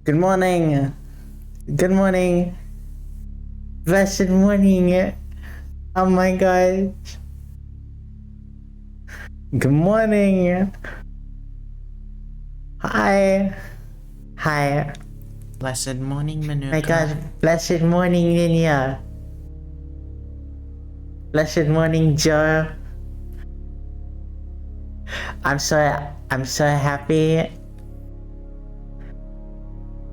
Good morning. Good morning. Blessed morning. Oh my gosh. Good morning. Hi. Hi. Blessed morning, Manuka. My God. Blessed morning, Linya. Blessed morning, Joe. I'm so happy.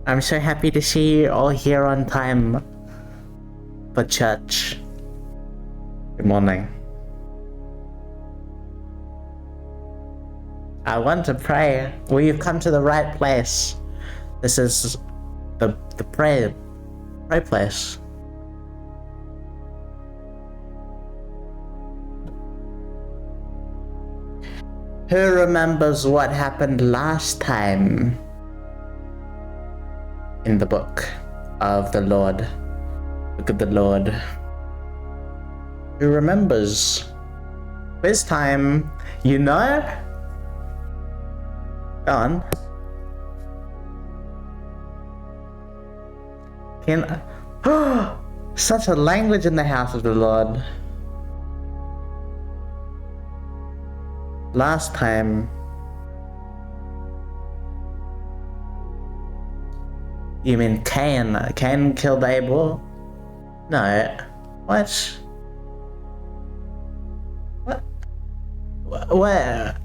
I'm so happy to see you all here on time for church. Good morning. I want to pray. Well, you've come to the right place. This is the pray place. Who remembers what happened last time in the book of the Lord? Look at the Lord. Who remembers? This time, you know? Go on. Such a language in the house of the Lord. Last time, you mean Cain? Cain killed Abel? No. What? Where?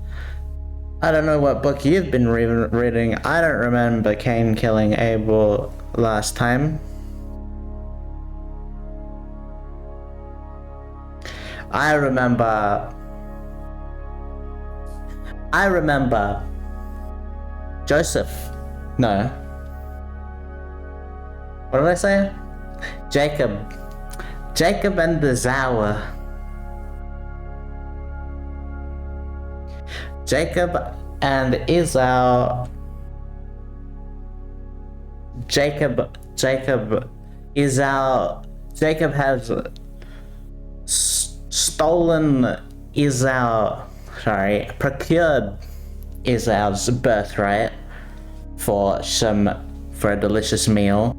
I don't know what book you've been reading. I don't remember Cain killing Abel last time. I remember Joseph. No. What did I say? Jacob and the Zower. Jacob and Esau. Jacob has procured Esau's birthright for a delicious meal.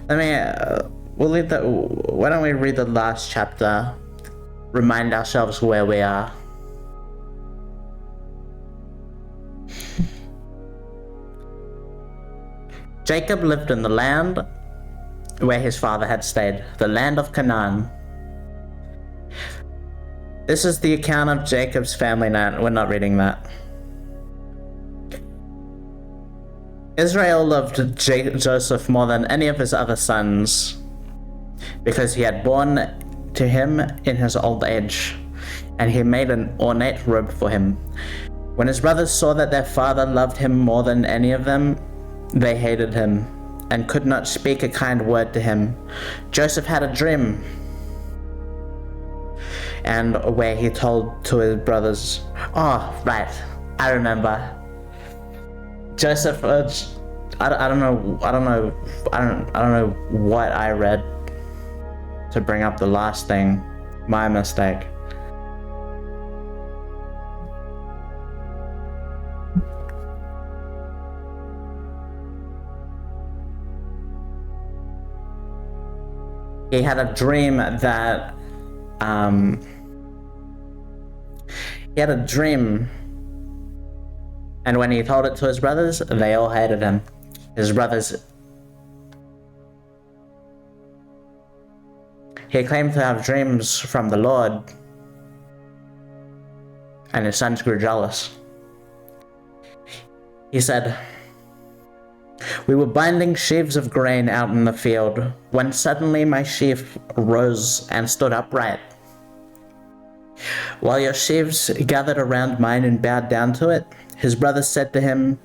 Why don't we read the last chapter? Remind ourselves where we are. Jacob lived in the land where his father had stayed, the land of Canaan. This is the account of Jacob's family. Now, we're not reading that. Israel loved Joseph more than any of his other sons because he had born to him in his old age, and he made an ornate robe for him. When his brothers saw that their father loved him more than any of them, they hated him and could not speak a kind word to him. Joseph had a dream, and where he told to his brothers, oh right, I remember. Joseph, I don't know what I read to bring up the last thing. My mistake. He had a dream that and when he told it to his brothers, they all hated him. His brothers. He claimed to have dreams from the Lord, and his sons grew jealous. He said, we were binding sheaves of grain out in the field, when suddenly my sheaf rose and stood upright. While your sheaves gathered around mine and bowed down to it, his brothers said to him,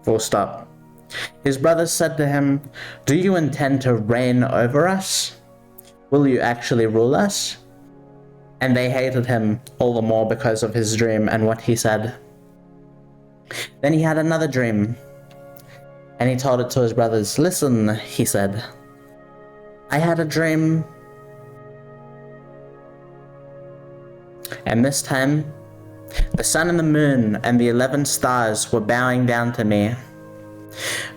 full stop. His brothers said to him, do you intend to reign over us? Will you actually rule us? And they hated him all the more because of his dream and what he said. Then he had another dream, and he told it to his brothers. Listen, he said, I had a dream And this time, the sun and the moon and the 11 stars were bowing down to me.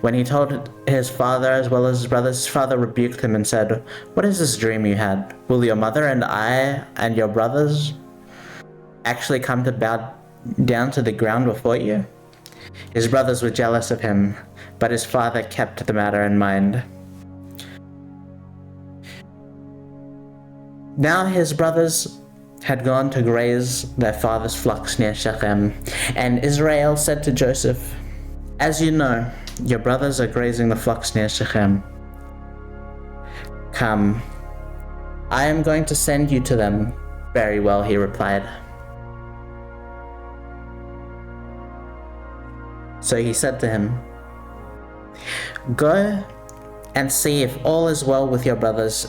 When he told his father as well as his brothers, his father rebuked him and said, "What is this dream you had? Will your mother and I and your brothers actually come to bow down to the ground before you?" His brothers were jealous of him, but his father kept the matter in mind. Now his brothers had gone to graze their father's flocks near Shechem, and Israel said to Joseph, "As you know, your brothers are grazing the flocks near Shechem. Come, I am going to send you to them." "Very well," he replied. So he said to him, "Go and see if all is well with your brothers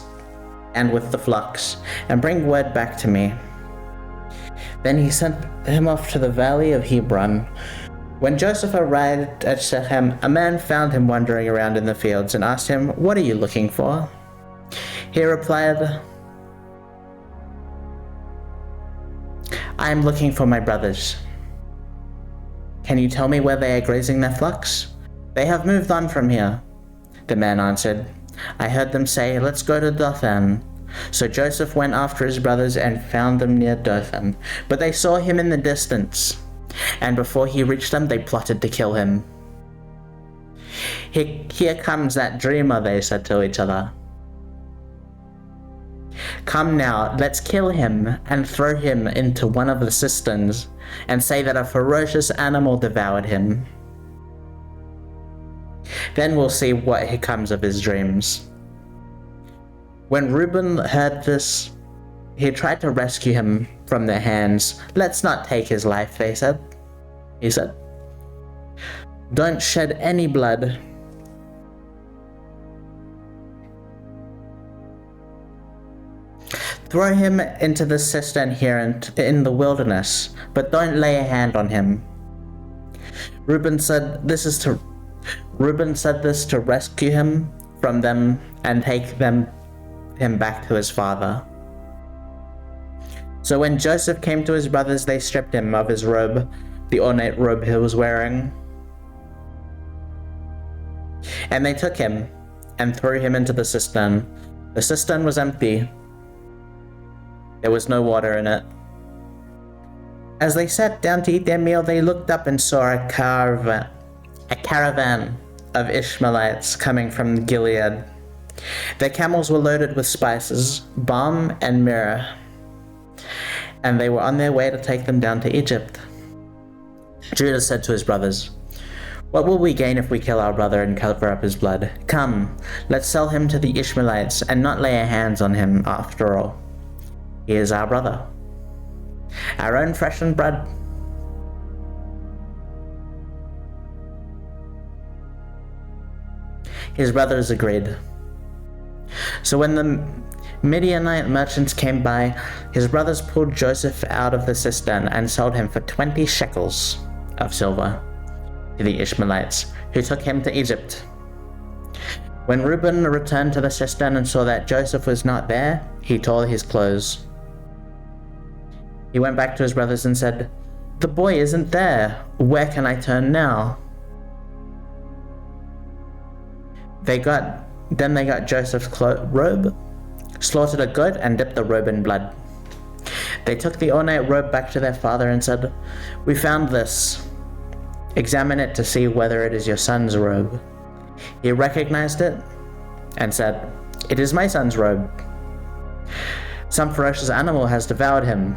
and with the flocks, and bring word back to me." Then he sent him off to the valley of Hebron. When Joseph arrived at Shechem, a man found him wandering around in the fields and asked him, "What are you looking for?" He replied, "I am looking for my brothers." "Can you tell me where they are grazing their flocks?" "They have moved on from here," the man answered. "I heard them say, 'Let's go to Dothan.'" So Joseph went after his brothers and found them near Dothan. But they saw him in the distance, and before he reached them, they plotted to kill him. Here comes that dreamer," they said to each other. "Come now, let's kill him and throw him into one of the cisterns and say that a ferocious animal devoured him. Then we'll see what comes of his dreams." When Reuben heard this, he tried to rescue him from their hands. "Let's not take his life," he said. "Don't shed any blood. Throw him into the cistern here in the wilderness, but don't lay a hand on him." Reuben said this to rescue him from them and take him back to his father. So when Joseph came to his brothers, they stripped him of his robe, the ornate robe he was wearing. And they took him and threw him into the cistern. The cistern was empty. There was no water in it. As they sat down to eat their meal, they looked up and saw a caravan of Ishmaelites coming from Gilead. Their camels were loaded with spices, balm, and myrrh, and they were on their way to take them down to Egypt. Judah said to his brothers, "What will we gain if we kill our brother and cover up his blood? Come, let's sell him to the Ishmaelites and not lay our hands on him after all. He is our brother, our own flesh and blood." His brothers agreed. So when the Midianite merchants came by, his brothers pulled Joseph out of the cistern and sold him for 20 shekels of silver to the Ishmaelites, who took him to Egypt. When Reuben returned to the cistern and saw that Joseph was not there, he tore his clothes. He went back to his brothers and said, "The boy isn't there. Where can I turn now?" They got Joseph's robe, slaughtered a goat, and dipped the robe in blood. They took the ornate robe back to their father and said, "We found this. Examine it to see whether it is your son's robe." He recognized it and said, "It is my son's robe. Some ferocious animal has devoured him.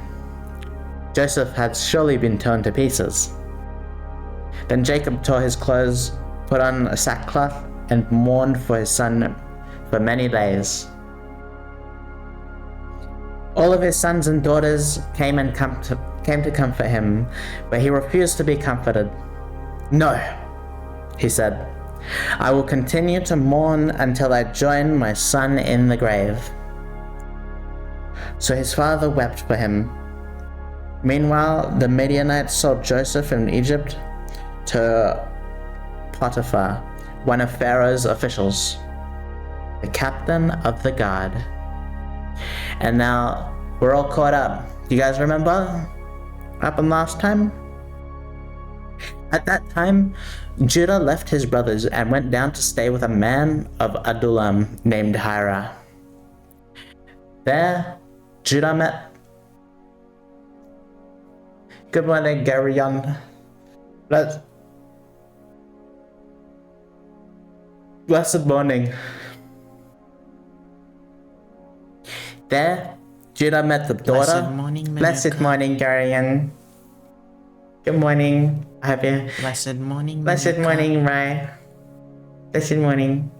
Joseph had surely been torn to pieces." Then Jacob tore his clothes, put on a sackcloth, and mourned for his son for many days. All of his sons and daughters came to comfort him, but he refused to be comforted. "No," he said, "I will continue to mourn until I join my son in the grave." So his father wept for him. Meanwhile, the Midianites sold Joseph in Egypt to Potiphar, one of Pharaoh's officials, the captain of the guard. And now we're all caught up. Do you guys remember? Happened last time? At that time, Judah left his brothers and went down to stay with a man of Adullam named Hira. There, Judah met... Good morning, Garion. Blessed morning. There, Judah met the daughter. Blessed morning, Manuka. Blessed morning, Garion. Good morning. Have you? Blessed morning, Blessed Manuka. morning, Rai. Blessed morning.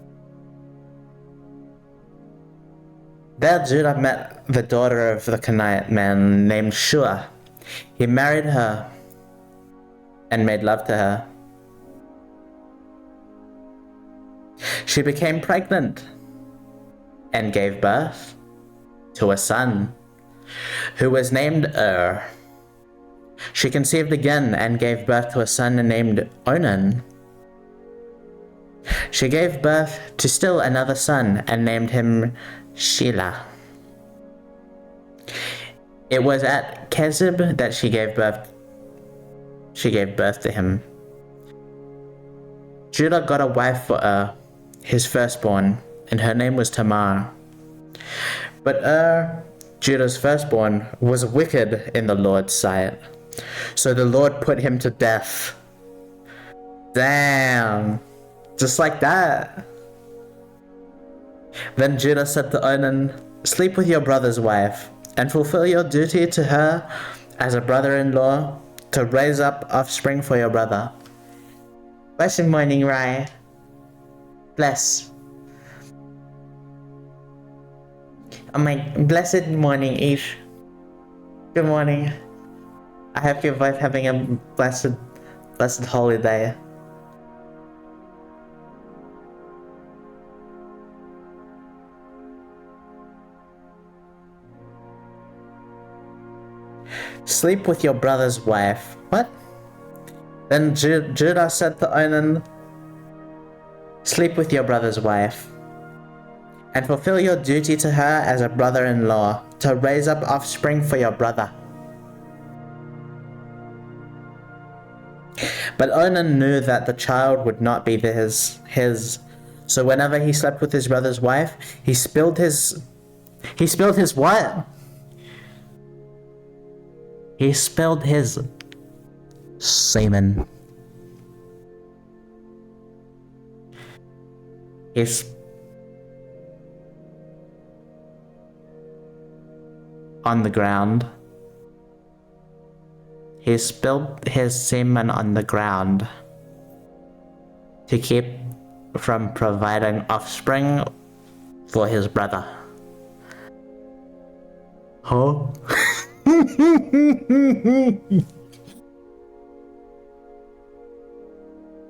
There, Judah met the daughter of the Canaanite man named Shua. He married her and made love to her. She became pregnant and gave birth to a son who was named She conceived again and gave birth to a son named Onan. She gave birth to still another son and named him Shelah. It was at Kezib that she gave birth to him. Judah got a wife for his firstborn, and her name was Tamar. But Judah's firstborn, was wicked in the Lord's sight. So the Lord put him to death. Damn. Just like that. Then Judah said to Onan, "Sleep with your brother's wife, and fulfill your duty to her as a brother-in-law, to raise up offspring for your brother." Blessed morning, Rai. Bless. Oh my, blessed morning, Ish. Good morning. I hope you're both having a blessed holiday. Sleep with your brother's wife. What? Then Judah said to Onan, "Sleep with your brother's wife, and fulfill your duty to her as a brother-in-law, to raise up offspring for your brother." But Onan knew that the child would not be his. So whenever he slept with his brother's wife, he spilled his what? He spilled his semen. On the ground. He spilled his semen on the ground to keep from providing offspring for his brother. Huh?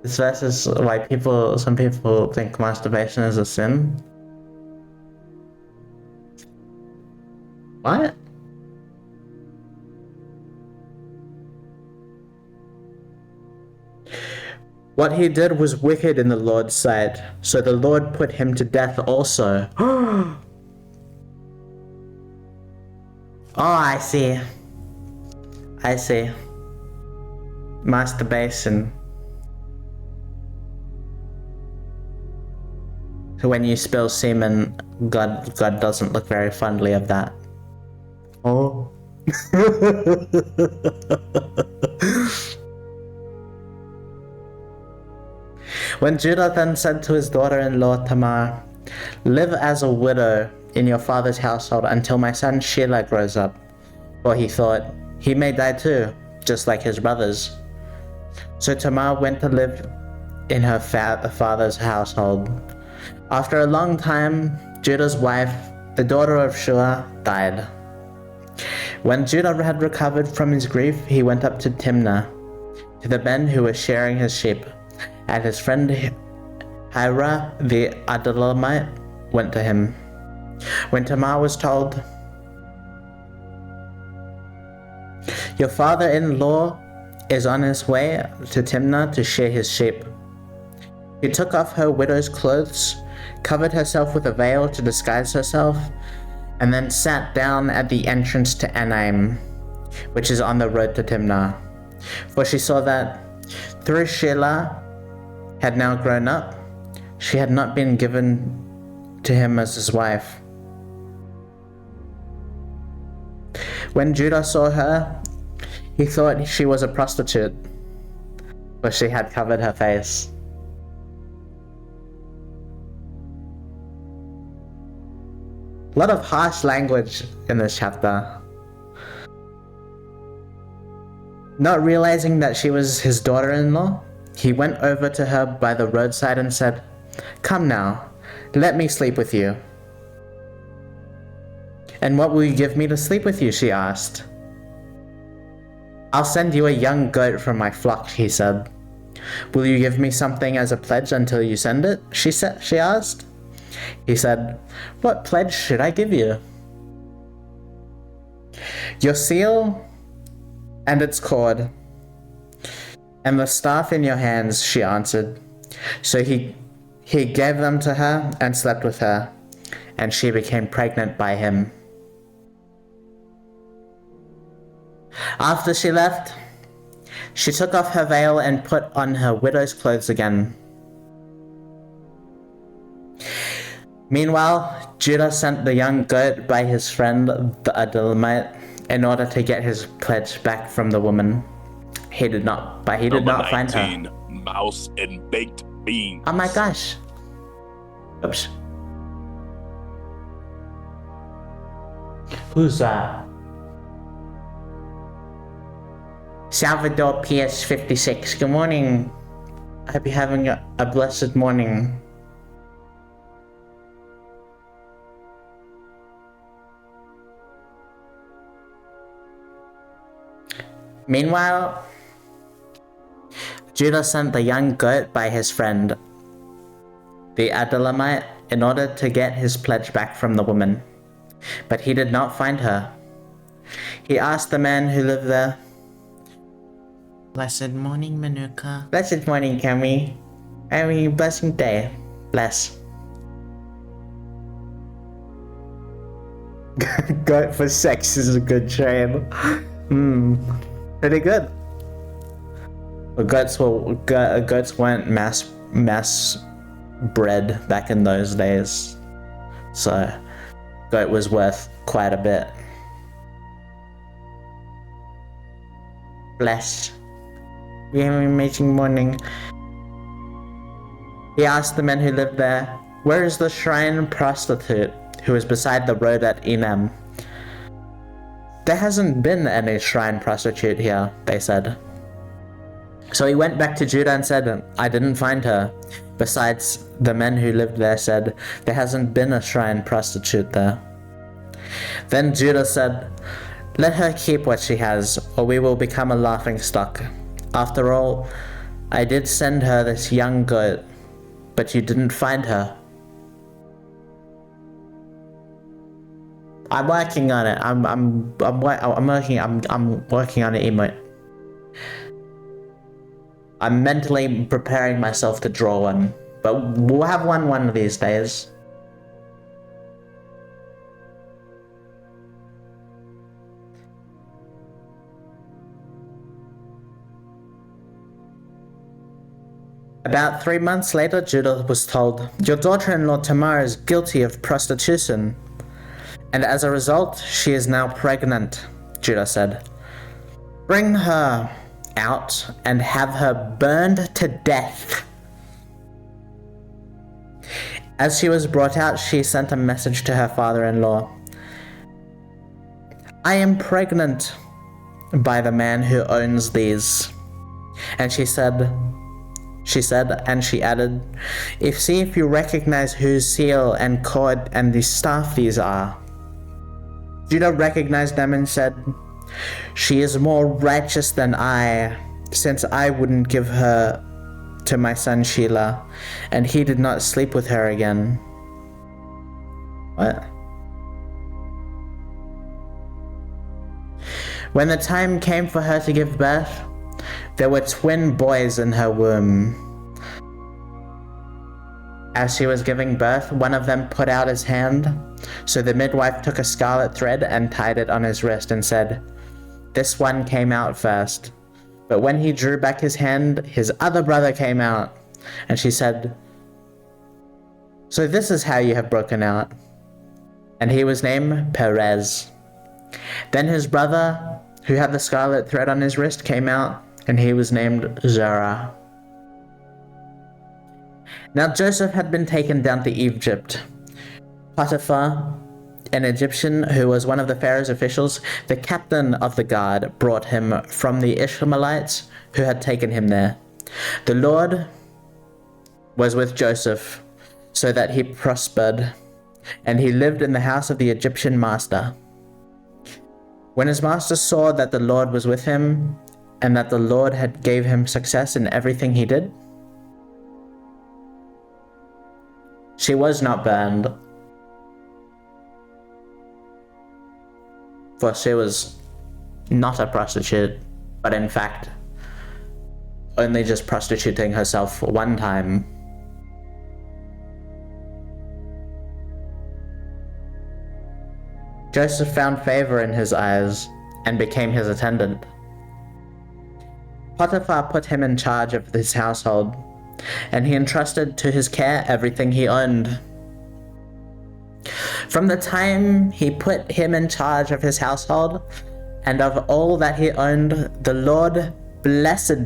This verse is why some people think masturbation is a sin. What? What he did was wicked in the Lord's sight, so the Lord put him to death also. Oh, I see. Masturbation. So when you spill semen, God doesn't look very fondly of that. Oh. When Judah then said to his daughter-in-law Tamar, "Live as a widow in your father's household until my son Shelah grows up," for he thought, "He may die too, just like his brothers." So Tamar went to live in her father's household. After a long time, Judah's wife, the daughter of Shua, died. When Judah had recovered from his grief, he went up to Timnah, to the men who were shearing his sheep, and his friend Hira the Adullamite went to him. When Tamar was told, "Your father-in-law is on his way to Timnah to shear his sheep," she took off her widow's clothes, covered herself with a veil to disguise herself, and then sat down at the entrance to Anaim, which is on the road to Timnah. For she saw that though Shelah had now grown up, she had not been given to him as his wife. When Judah saw her, he thought she was a prostitute, for she had covered her face. A lot of harsh language in this chapter. Not realizing that she was his daughter-in-law, he went over to her by the roadside and said, "Come now, let me sleep with you." "And what will you give me to sleep with you?" she asked. "I'll send you a young goat from my flock," he said. "Will you give me something as a pledge until you send it?" she asked. He said, "What pledge should I give you?" "Your seal and its cord, and the staff in your hands," she answered. So he gave them to her and slept with her, and she became pregnant by him. After she left, she took off her veil and put on her widow's clothes again. Meanwhile, Judah sent the young goat by his friend the Adullamite in order to get his pledge back from the woman. He did not find her. Mouse and baked beans. Oh my gosh. Oops. Who's that? Salvador PS56. Good morning. I hope you're having a blessed morning. Meanwhile, Judah sent the young goat by his friend, the Adullamite, in order to get his pledge back from the woman. But he did not find her. He asked the man who lived there, Blessed morning, Manuka. "Blessed morning, Kami. Having a blessing day. Bless." Goat for sex is a good trade. Pretty good. Well, goats weren't mass bred back in those days, so goat was worth quite a bit. Bless. We have an amazing morning. He asked the men who lived there, "Where is the shrine prostitute who is beside the road at Enam?" "There hasn't been any shrine prostitute here," they said. So he went back to Judah and said, "I didn't find her." Besides, the men who lived there said, "There hasn't been a shrine prostitute there." Then Judah said, "Let her keep what she has, or we will become a laughingstock. After all, I did send her this young goat, but you didn't find her." I'm working on it. I'm working on it, emote. I'm mentally preparing myself to draw one, but we'll have one of these days. About 3 months later, Judah was told, "Your daughter-in-law Tamar is guilty of prostitution, and as a result, she is now pregnant," Judah said. "Bring her out and have her burned to death." As she was brought out, she sent a message to her father-in-law. "I am pregnant by the man who owns these." And she said, and she added, See if you recognize whose seal and cord and the staff these are." Judah recognized them and said, "She is more righteous than I, since I wouldn't give her to my son Shelah, and he did not sleep with her again." What? When the time came for her to give birth, there were twin boys in her womb. As she was giving birth, one of them put out his hand. So the midwife took a scarlet thread and tied it on his wrist and said, "This one came out first." But when he drew back his hand, his other brother came out. And she said, "So this is how you have broken out." And he was named Perez. Then his brother, who had the scarlet thread on his wrist, came out, and he was named Zerah. Now Joseph had been taken down to Egypt. Potiphar, an Egyptian who was one of the Pharaoh's officials, the captain of the guard, brought him from the Ishmaelites who had taken him there. The Lord was with Joseph, so that he prospered, and he lived in the house of the Egyptian master. When his master saw that the Lord was with him, and that the Lord had gave him success in everything he did, she was not burned, for she was not a prostitute, but in fact only just prostituting herself one time. Joseph found favor in his eyes and became his attendant. Potiphar put him in charge of his household, and he entrusted to his care everything he owned. From the time he put him in charge of his household and of all that he owned, the Lord blessed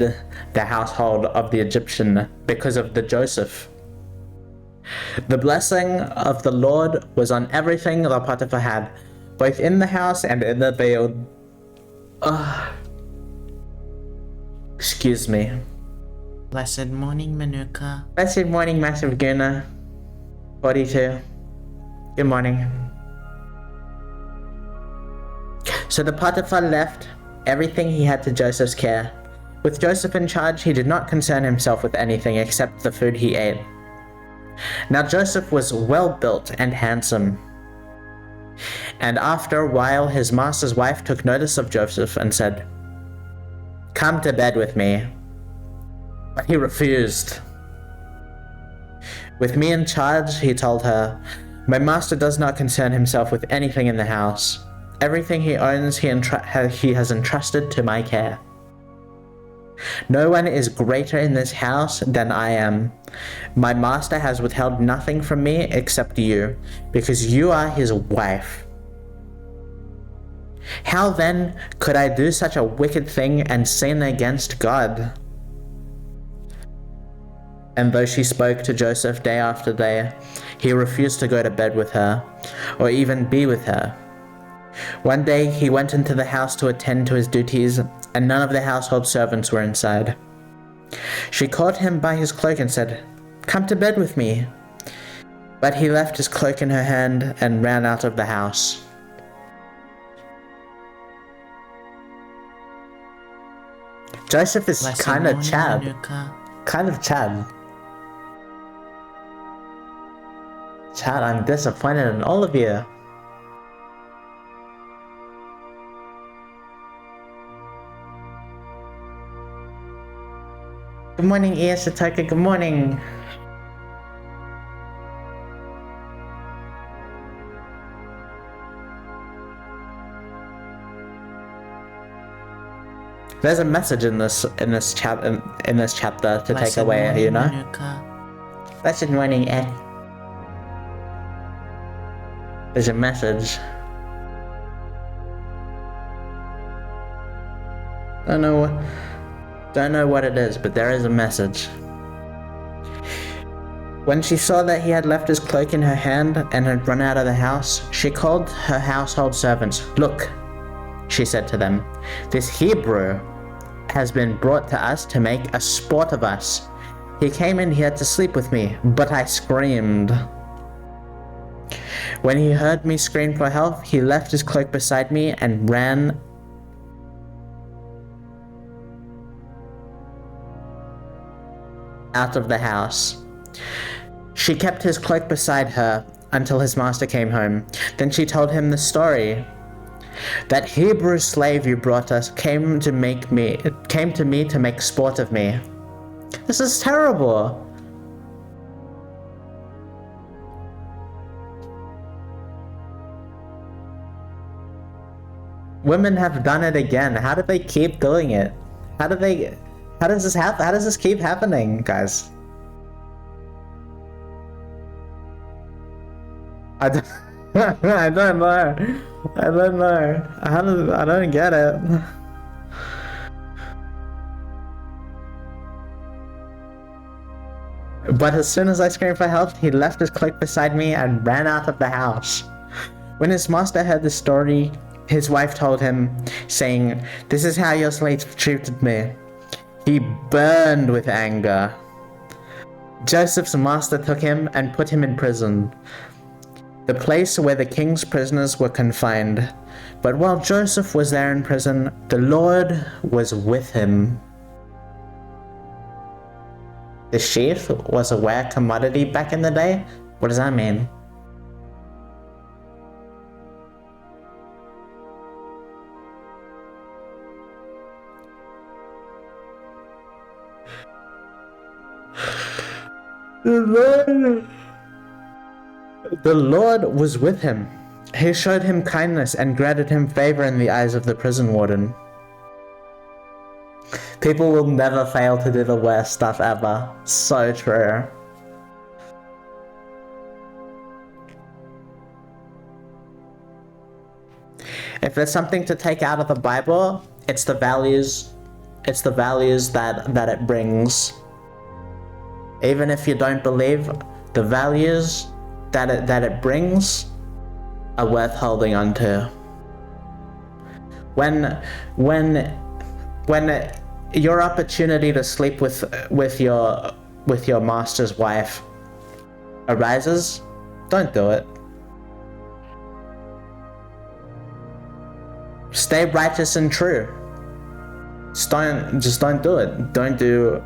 the household of the Egyptian because of the Joseph. The blessing of the Lord was on everything that Potiphar had, both in the house and in the field. Excuse me. Blessed morning, Manuka. Blessed morning, Massive Guna. 42. Good morning. So the Potiphar left everything he had to Joseph's care. With Joseph in charge, he did not concern himself with anything except the food he ate. Now Joseph was well built and handsome. And after a while, his master's wife took notice of Joseph and said, "Come to bed with me." But he refused. "With me in charge," he told her, "my master does not concern himself with anything in the house. Everything he owns he has entrusted to my care. No one is greater in this house than I am. My master has withheld nothing from me except you, because you are his wife. How then could I do such a wicked thing and sin against God?" And though she spoke to Joseph day after day, he refused to go to bed with her, or even be with her. One day he went into the house to attend to his duties, and none of the household servants were inside. She caught him by his cloak and said, "Come to bed with me." But he left his cloak in her hand and ran out of the house. Joseph is Blessed kind of morning, Chad. Manuka. Kind of Chad. Chad, I'm disappointed in all of you. Good morning, Iasatoka. Good morning. There's a message in this chapter to take Blessed away, morning, you know. Manuka. Blessed morning, Ed. There's a message. Don't know what it is, but there is a message. When she saw that he had left his cloak in her hand and had run out of the house, she called her household servants. "Look," she said to them, "this Hebrew has been brought to us to make a sport of us. He came in here to sleep with me, but I screamed. When he heard me scream for help, he left his cloak beside me and ran out of the house. She kept his cloak beside her until his master came home. Then she told him the story. That Hebrew slave you brought us came to me to make sport of me." This is terrible. Women have done it again. How do they keep doing it? How does this happen? How does this keep happening, guys? I don't, I don't know. I don't know. I don't get it. But as soon as I screamed for help, he left his cloak beside me and ran out of the house. When his master heard the story, his wife told him, saying, "This is how your slave treated me." He burned with anger. Joseph's master took him and put him in prison, the place where the king's prisoners were confined. But while Joseph was there in prison, the Lord was with him. The sheath was a rare commodity back in the day? What does that mean? The Lord was with him. He showed him kindness and granted him favor in the eyes of the prison warden. People will never fail to do the worst stuff ever. So true. If there's something to take out of the Bible, it's the values. It's the values that it brings. Even if you don't believe, the values that it brings are worth holding on to. When your opportunity to sleep with your master's wife arises, don't do it. Stay righteous and true. Just don't do it. Don't do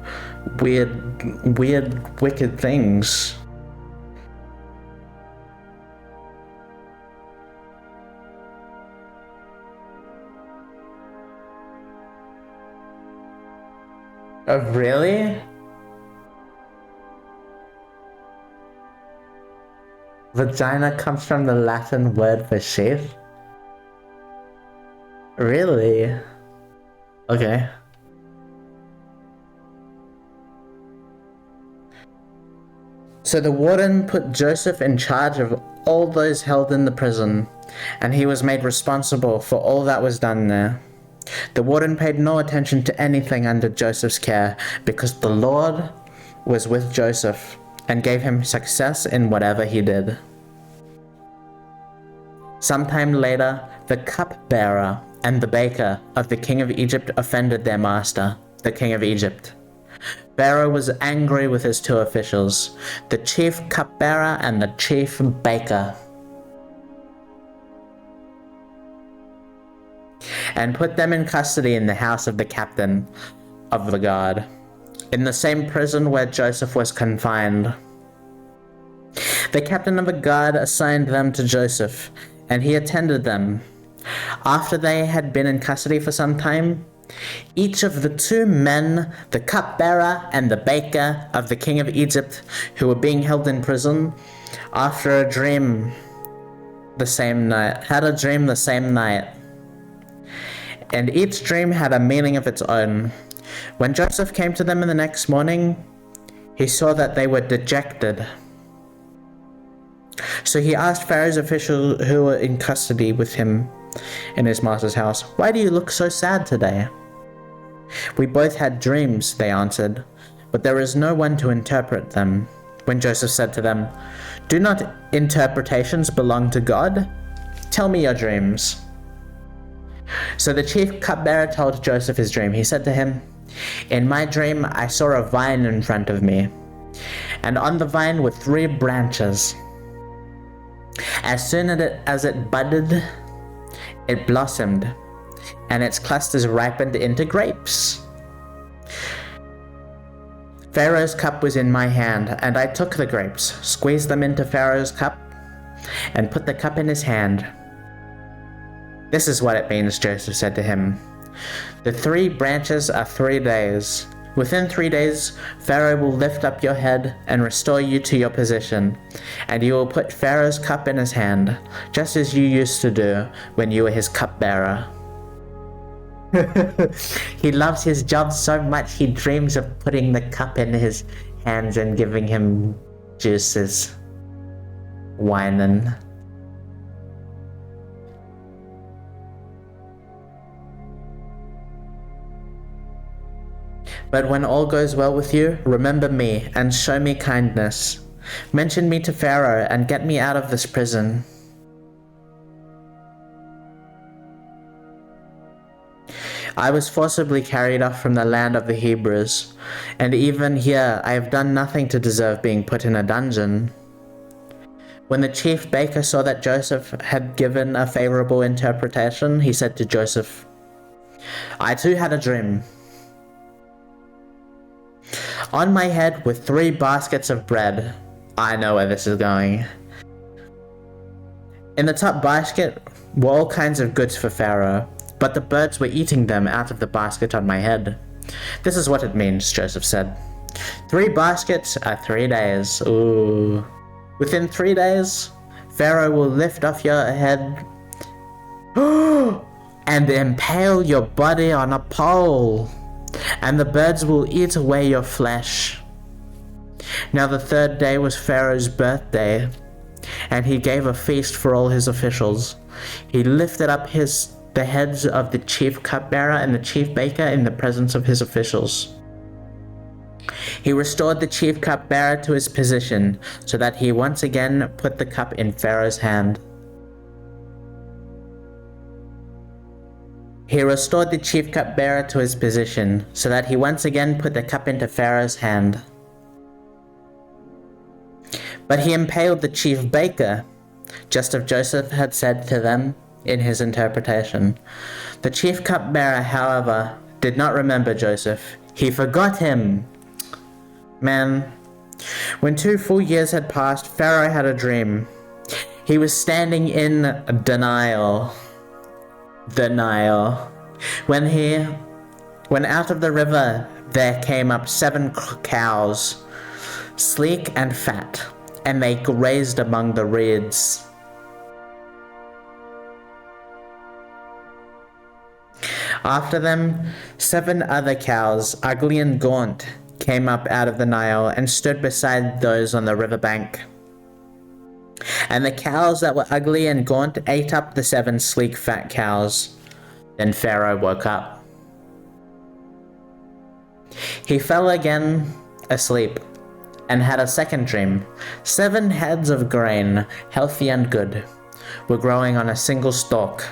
weird, wicked things. Oh, really? Vagina comes from the Latin word for sheath? Really? Okay. So the warden put Joseph in charge of all those held in the prison, and he was made responsible for all that was done there. The warden paid no attention to anything under Joseph's care, because the Lord was with Joseph and gave him success in whatever he did. Sometime later, the cupbearer and the baker of the king of Egypt offended their master, the king of Egypt. Pharaoh was angry with his two officials, the chief cupbearer and the chief baker, and put them in custody in the house of the captain of the guard, in the same prison where Joseph was confined. The captain of the guard assigned them to Joseph, and he attended them. After they had been in custody for some time, each of the two men, the cupbearer and the baker of the king of Egypt, who were being held in prison, after a dream the same night, had a dream the same night. And each dream had a meaning of its own. When Joseph came to them in the next morning, he saw that they were dejected. So he asked Pharaoh's officials who were in custody with him in his master's house, "Why do you look so sad today?" "We both had dreams," they answered, "but there is no one to interpret them." When Joseph said to them, "Do not interpretations belong to God? Tell me your dreams." So the chief cupbearer told Joseph his dream. He said to him, "In my dream I saw a vine in front of me, and on the vine were 3 branches. As soon as it budded, it blossomed, and its clusters ripened into grapes. Pharaoh's cup was in my hand, and I took the grapes, squeezed them into Pharaoh's cup, and put the cup in his hand." "This is what it means," Joseph said to him. "The 3 branches are 3 days. Within 3 days, Pharaoh will lift up your head and restore you to your position, and you will put Pharaoh's cup in his hand, just as you used to do when you were his cupbearer. He loves his job so much he dreams of putting the cup in his hands and giving him juices. Whining. But when all goes well with you, remember me and show me kindness. Mention me to Pharaoh and get me out of this prison. I was forcibly carried off from the land of the Hebrews, and even here I have done nothing to deserve being put in a dungeon. When the chief baker saw that Joseph had given a favorable interpretation, he said to Joseph, I too had a dream. On my head were 3 baskets of bread. I know where this is going. In the top basket were all kinds of goods for Pharaoh, but the birds were eating them out of the basket on my head. This is what it means, Joseph said. 3 baskets are 3 days. Ooh. Within 3 days, Pharaoh will lift off your head and impale your body on a pole, and the birds will eat away your flesh. Now the 3rd day was Pharaoh's birthday, and he gave a feast for all his officials. He lifted up the heads of the chief cupbearer and the chief baker in the presence of his officials. He restored the chief cupbearer to his position, so that he once again put the cup in Pharaoh's hand. He restored the chief cupbearer to his position, so that he once again put the cup into Pharaoh's hand. But he impaled the chief baker, just as Joseph had said to them in his interpretation. The chief cupbearer, however, did not remember Joseph. He forgot him. Man, when 2 full years had passed, Pharaoh had a dream. He was standing in denial. When out of the river there came up 7 cows, sleek and fat, and they grazed among the reeds. After them, 7 other cows, ugly and gaunt, came up out of the Nile and stood beside those on the riverbank. And the cows that were ugly and gaunt ate up the 7 sleek fat cows. Then Pharaoh woke up. He fell again asleep and had a second dream. 7 heads of grain, healthy and good, were growing on a single stalk.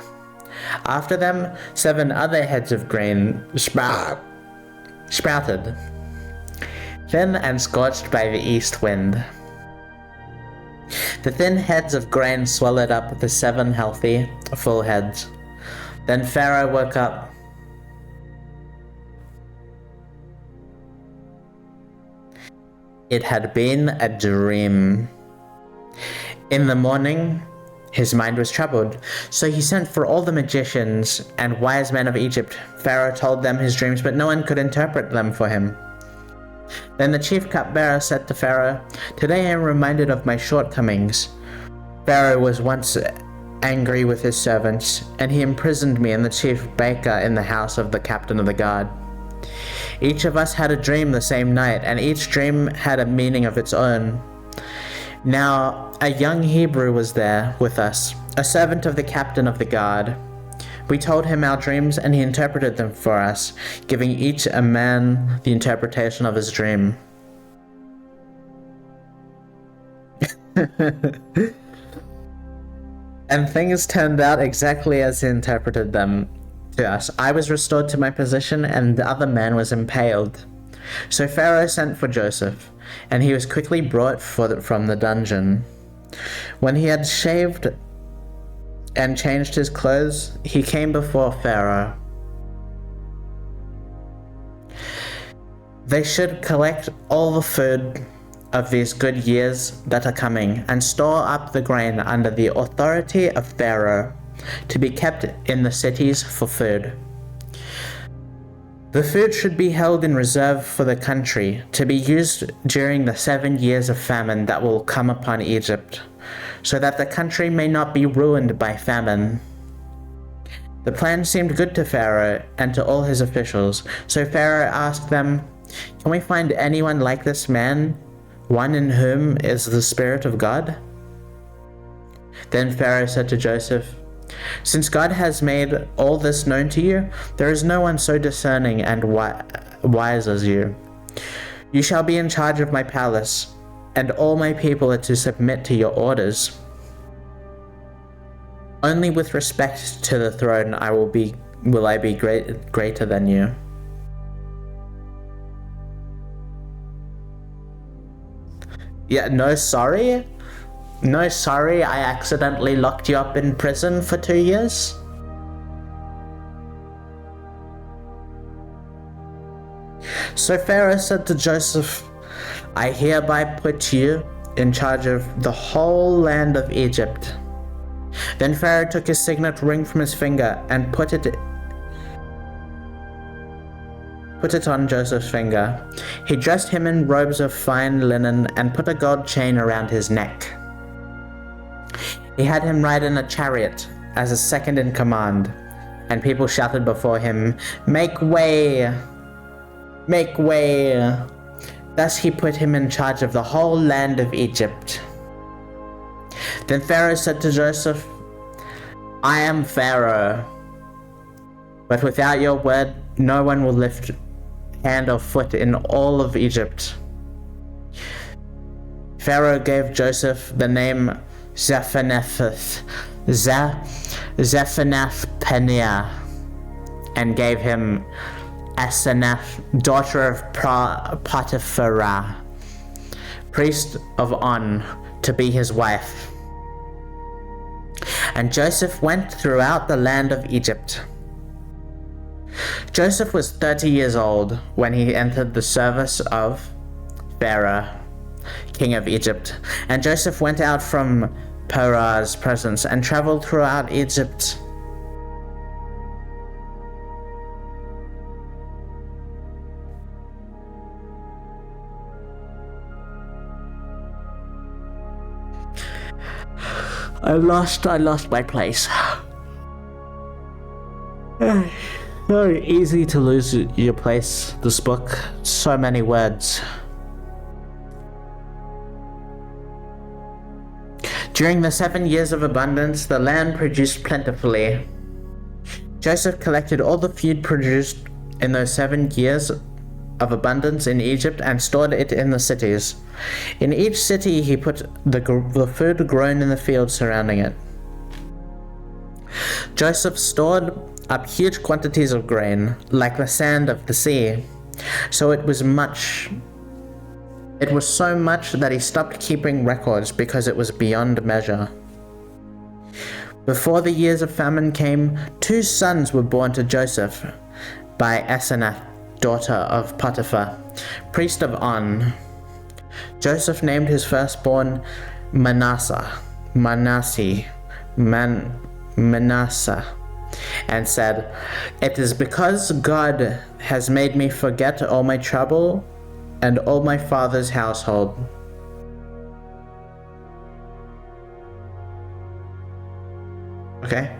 After them, 7 other heads of grain sprouted, thin and scorched by the east wind. The thin heads of grain swallowed up the 7 healthy, full heads. Then Pharaoh woke up. It had been a dream. In the morning, his mind was troubled, so he sent for all the magicians and wise men of Egypt. Pharaoh told them his dreams, but no one could interpret them for him. Then the chief cupbearer said to Pharaoh, Today I am reminded of my shortcomings. Pharaoh was once angry with his servants, and he imprisoned me and the chief baker in the house of the captain of the guard. Each of us had a dream the same night, and each dream had a meaning of its own. Now, a young Hebrew was there with us, a servant of the captain of the guard. We told him our dreams, and he interpreted them for us, giving each a man the interpretation of his dream. And things turned out exactly as he interpreted them to us. I was restored to my position, and the other man was impaled. So Pharaoh sent for Joseph, and he was quickly brought from the dungeon. When he had shaved and changed his clothes, he came before Pharaoh. They should collect all the food of these good years that are coming, and store up the grain under the authority of Pharaoh, to be kept in the cities for food. The food should be held in reserve for the country, to be used during the 7 years of famine that will come upon Egypt, so that the country may not be ruined by famine. The plan seemed good to Pharaoh and to all his officials, so Pharaoh asked them, "Can we find anyone like this man, one in whom is the Spirit of God?" Then Pharaoh said to Joseph, "Since God has made all this known to you, there is no one so discerning and wise as you. You shall be in charge of my palace, and all my people are to submit to your orders. Only with respect to the throne will I be greater than you." Yeah, no sorry? No sorry, I accidentally locked you up in prison for 2 years? So Pharaoh said to Joseph, "I hereby put you in charge of the whole land of Egypt." Then Pharaoh took his signet ring from his finger and put it on Joseph's finger. He dressed him in robes of fine linen and put a gold chain around his neck. He had him ride in a chariot as a second in command, and people shouted before him, "Make way! Make way!" Thus he put him in charge of the whole land of Egypt. Then Pharaoh said to Joseph, "I am Pharaoh, but without your word, no one will lift hand or foot in all of Egypt." Pharaoh gave Joseph the name Zephanath-Paneah, and gave him Asenath, daughter of Potiphar, priest of On, to be his wife. And Joseph went throughout the land of Egypt. Joseph was 30 years old when he entered the service of Pharaoh, king of Egypt. And Joseph went out from Pharaoh's presence and traveled throughout Egypt. I lost my place. Very easy to lose your place, this book. So many words. During the 7 years of abundance, the land produced plentifully. Joseph collected all the food produced in those 7 years of abundance in Egypt and stored it in the cities. In each city he put the food grown in the fields surrounding it. Joseph stored up huge quantities of grain, like the sand of the sea. So it was so much that he stopped keeping records because it was beyond measure. Before the years of famine came, 2 sons were born to Joseph by Asenath, daughter of Potiphar, priest of On. Joseph named his firstborn Manasseh, and said, "It is because God has made me forget all my trouble and all my father's household." Okay.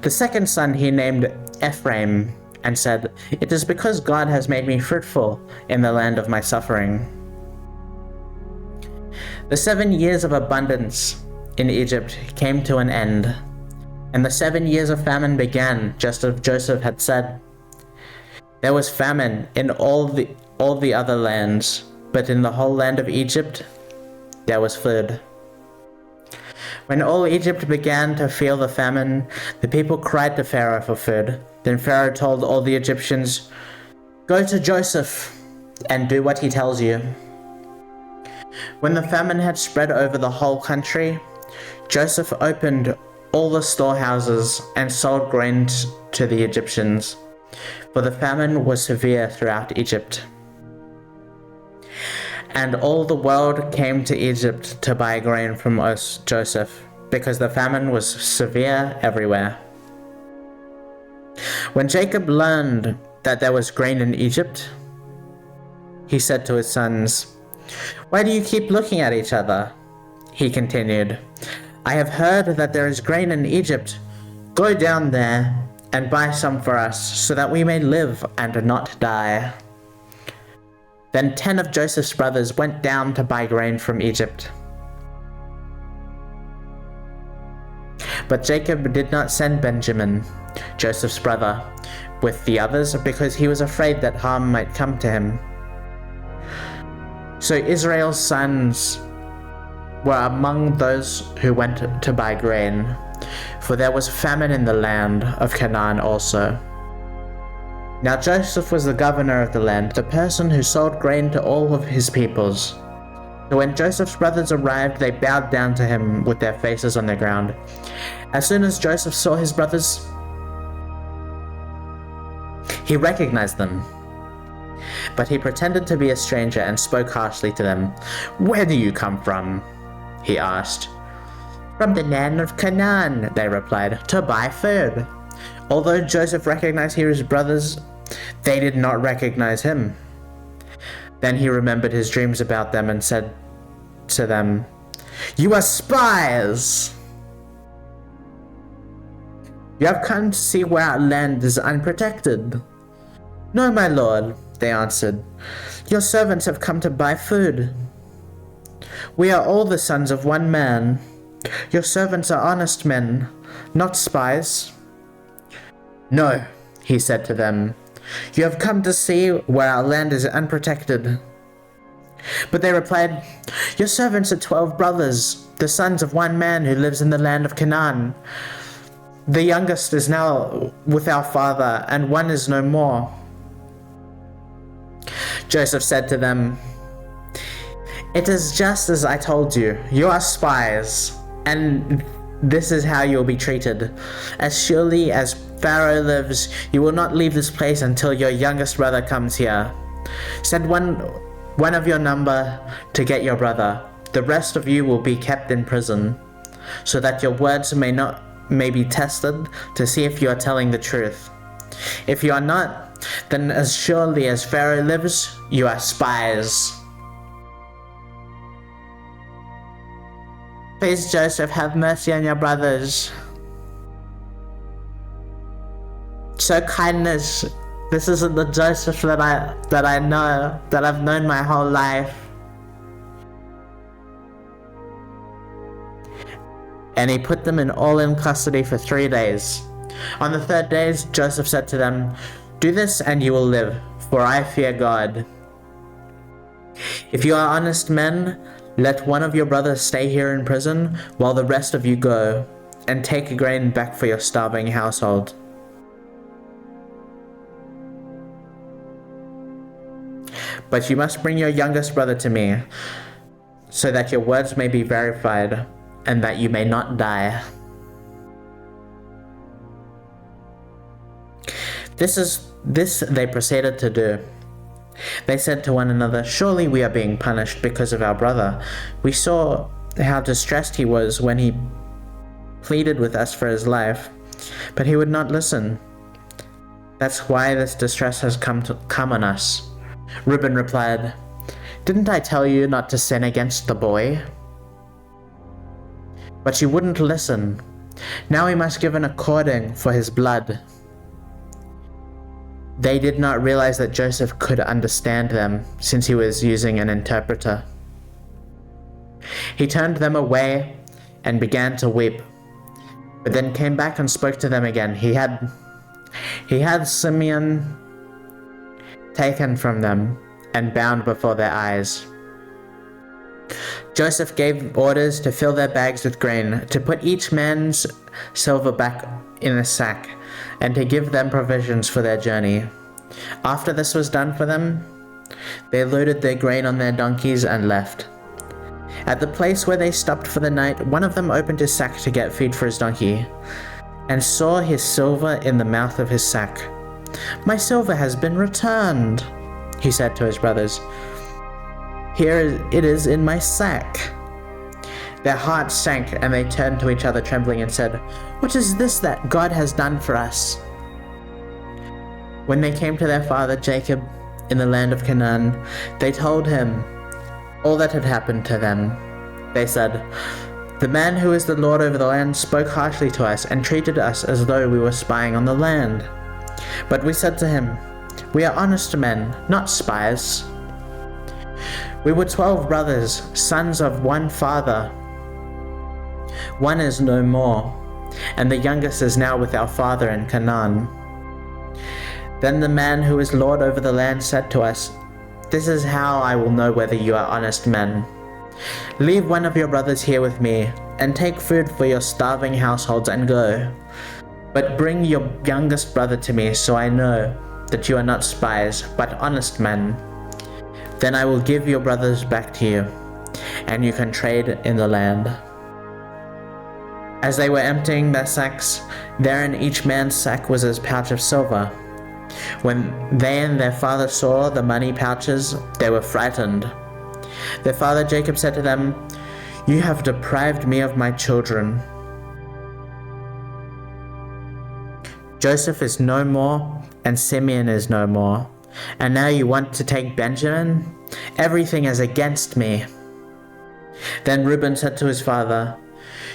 The second son he named Ephraim and said, "It is because God has made me fruitful in the land of my suffering." The 7 years of abundance in Egypt came to an end, and the 7 years of famine began, just as Joseph had said. There was famine in all the other lands, but in the whole land of Egypt, there was food. When all Egypt began to feel the famine, the people cried to Pharaoh for food. Then Pharaoh told all the Egyptians, "Go to Joseph and do what he tells you." When the famine had spread over the whole country, Joseph opened all the storehouses and sold grain to the Egyptians, for the famine was severe throughout Egypt. And all the world came to Egypt to buy grain from Joseph, because the famine was severe everywhere. When Jacob learned that there was grain in Egypt, he said to his sons, "Why do you keep looking at each other?" He continued, "I have heard that there is grain in Egypt. Go down there and buy some for us, so that we may live and not die." Then 10 of Joseph's brothers went down to buy grain from Egypt. But Jacob did not send Benjamin, Joseph's brother, with the others, because he was afraid that harm might come to him. So Israel's sons were among those who went to buy grain, for there was famine in the land of Canaan also. Now Joseph was the governor of the land, the person who sold grain to all of his peoples. So when Joseph's brothers arrived, they bowed down to him with their faces on the ground. As soon as Joseph saw his brothers, he recognized them. But he pretended to be a stranger and spoke harshly to them. "Where do you come from?" he asked. "From the land of Canaan," they replied, "to buy food." Although Joseph recognized his brothers, they did not recognize him. Then he remembered his dreams about them and said to them, "You are spies! You have come to see where our land is unprotected." "No, my lord," they answered. "Your servants have come to buy food. We are all the sons of one man. Your servants are honest men, not spies." "No," he said to them. "You have come to see where our land is unprotected." But they replied, "Your servants are 12 brothers, the sons of one man who lives in the land of Canaan. The youngest is now with our father, and one is no more." Joseph said to them, "It is just as I told you. You are spies, and this is how you will be treated. As surely as Pharaoh lives, you will not leave this place until your youngest brother comes here. Send one of your number to get your brother. The rest of you will be kept in prison, so that your words may be tested to see if you are telling the truth. If you are not, then as surely as Pharaoh lives, you are spies." "Please, Joseph, have mercy on your brothers. Show kindness. This isn't the Joseph that I know, that I've known my whole life." And he put them all in custody for 3 days. On the 3rd day, Joseph said to them, "Do this and you will live, for I fear God. If you are honest men, let one of your brothers stay here in prison while the rest of you go, and take grain back for your starving household. But you must bring your youngest brother to me, so that your words may be verified, and that you may not die." This they proceeded to do. They said to one another, "Surely we are being punished because of our brother. We saw how distressed he was when he pleaded with us for his life, but he would not listen. That's why this distress has come on us." Reuben replied, "Didn't I tell you not to sin against the boy? But you wouldn't listen. Now we must give an according for his blood." They did not realize that Joseph could understand them, since he was using an interpreter. He turned them away and began to weep, but then came back and spoke to them again. He had Simeon taken from them and bound before their eyes. Joseph gave orders to fill their bags with grain, to put each man's silver back in a sack, and to give them provisions for their journey. After this was done for them, they loaded their grain on their donkeys and left. At the place where they stopped for the night, one of them opened his sack to get food for his donkey, and saw his silver in the mouth of his sack. "My silver has been returned," he said to his brothers. "Here it is in my sack." Their hearts sank, and they turned to each other trembling and said, "What is this that God has done for us?" When they came to their father Jacob in the land of Canaan, they told him all that had happened to them. They said, The man who is the Lord over the land spoke harshly to us and treated us as though we were spying on the land. But we said to him, 'We are honest men, not spies. We were 12 brothers, sons of one father. One is no more, and the youngest is now with our father in Canaan.' Then the man who is Lord over the land said to us, 'This is how I will know whether you are honest men. Leave one of your brothers here with me, and take food for your starving households and go. But bring your youngest brother to me, so I know that you are not spies, but honest men. Then I will give your brothers back to you, and you can trade in the land.' As they were emptying their sacks, there in each man's sack was his pouch of silver. When they and their father saw the money pouches, they were frightened. Their father Jacob said to them, 'You have deprived me of my children. Joseph is no more, and Simeon is no more. And now you want to take Benjamin? Everything is against me.' Then Reuben said to his father,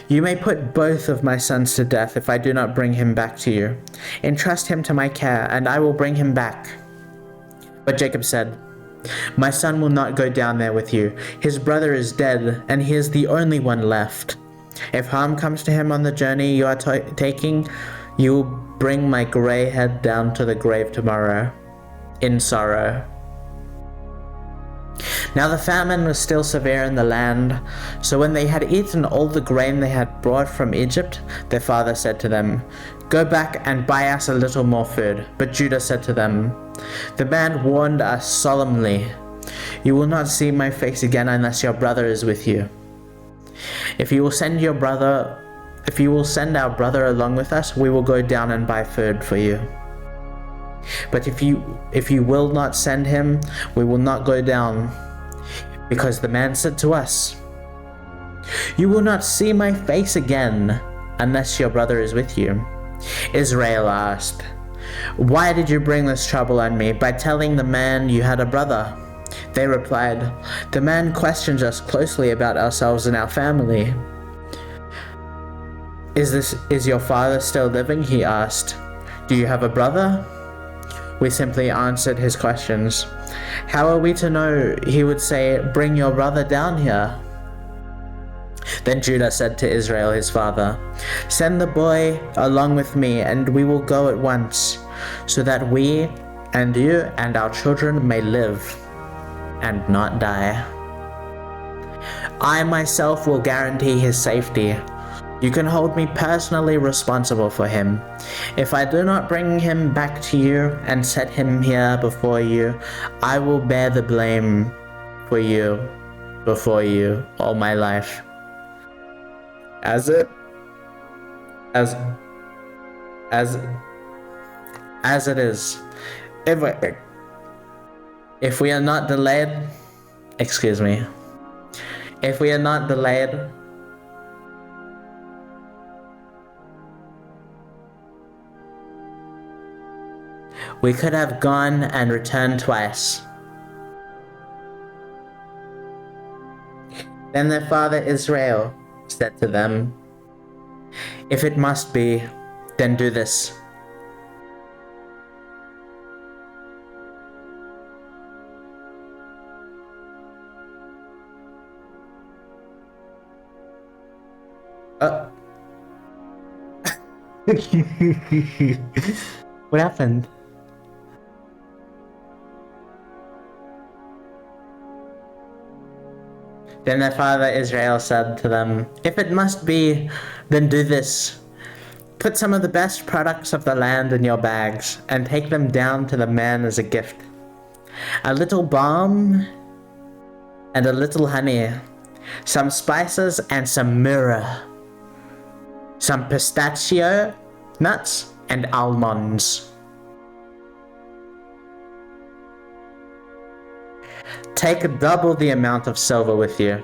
'You may put both of my sons to death if I do not bring him back to you. Entrust him to my care, and I will bring him back.' But Jacob said, 'My son will not go down there with you. His brother is dead, and he is the only one left. If harm comes to him on the journey you are taking, you will bring my gray head down to the grave tomorrow, in sorrow.' Now the famine was still severe in the land, so when they had eaten all the grain they had brought from Egypt, their father said to them, 'Go back and buy us a little more food.' But Judah said to them, 'The man warned us solemnly, "You will not see my face again unless your brother is with you. If you will send our brother along with us, we will go down and buy food for you. But if you will not send him, we will not go down." Because the man said to us, "You will not see my face again unless your brother is with you." Israel asked, "Why did you bring this trouble on me by telling the man you had a brother?" They replied, "The man questions us closely about ourselves and our family." Is your father still living?" he asked. "Do you have a brother?" We simply answered his questions. How are we to know he would say, "Bring your brother down here"? Then Judah said to Israel his father, "Send the boy along with me, and we will go at once, so that we and you and our children may live and not die. I myself will guarantee his safety. You can hold me personally responsible for him. If I do not bring him back to you and set him here before you, I will bear the blame for you before you all my life. As it is, if we are not delayed, we could have gone and returned twice." Then their father Israel said to them, "If it must be, then do this. What happened? Then their father Israel said to them, "If it must be, then do this. Put some of the best products of the land in your bags and take them down to the man as a gift. A little balm and a little honey, some spices and some myrrh, some pistachio nuts and almonds. Take double the amount of silver with you,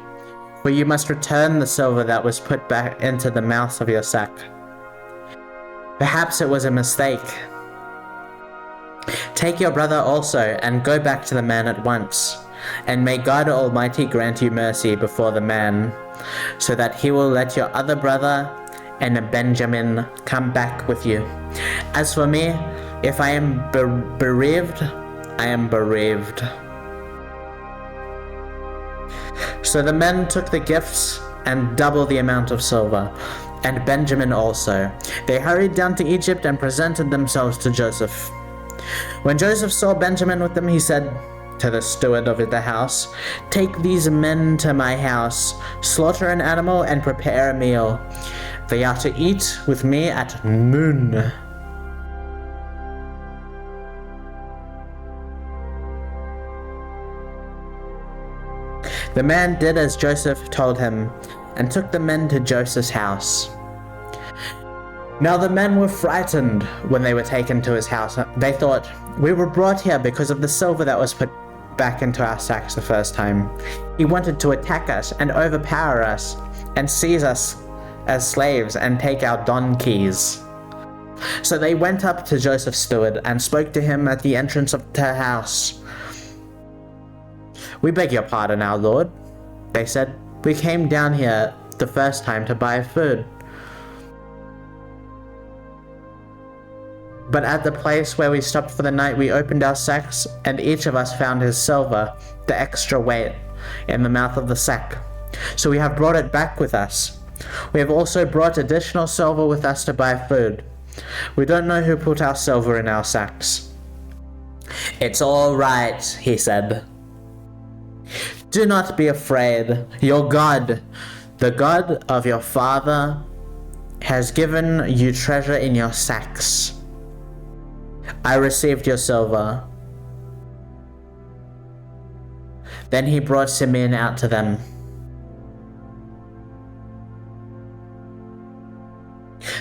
for you must return the silver that was put back into the mouth of your sack. Perhaps it was a mistake. Take your brother also and go back to the man at once, and may God Almighty grant you mercy before the man, so that he will let your other brother and Benjamin come back with you. As for me, if I am bereaved, I am bereaved." So the men took the gifts and double the amount of silver, and Benjamin also. They hurried down to Egypt and presented themselves to Joseph. When Joseph saw Benjamin with them, he said to the steward of the house, "Take these men to my house, slaughter an animal, and prepare a meal. They are to eat with me at noon." The man did as Joseph told him, and took the men to Joseph's house. Now the men were frightened when they were taken to his house. They thought, "We were brought here because of the silver that was put back into our sacks the first time. He wanted to attack us and overpower us and seize us as slaves and take our donkeys." So they went up to Joseph's steward and spoke to him at the entrance of the house. "We beg your pardon, our lord," they said. "We came down here the first time to buy food. But at the place where we stopped for the night, we opened our sacks, and each of us found his silver, the extra weight, in the mouth of the sack. So we have brought it back with us. We have also brought additional silver with us to buy food. We don't know who put our silver in our sacks." "It's all right," he said. "Do not be afraid. Your God, the God of your father, has given you treasure in your sacks. I received your silver." Then he brought Simeon out to them.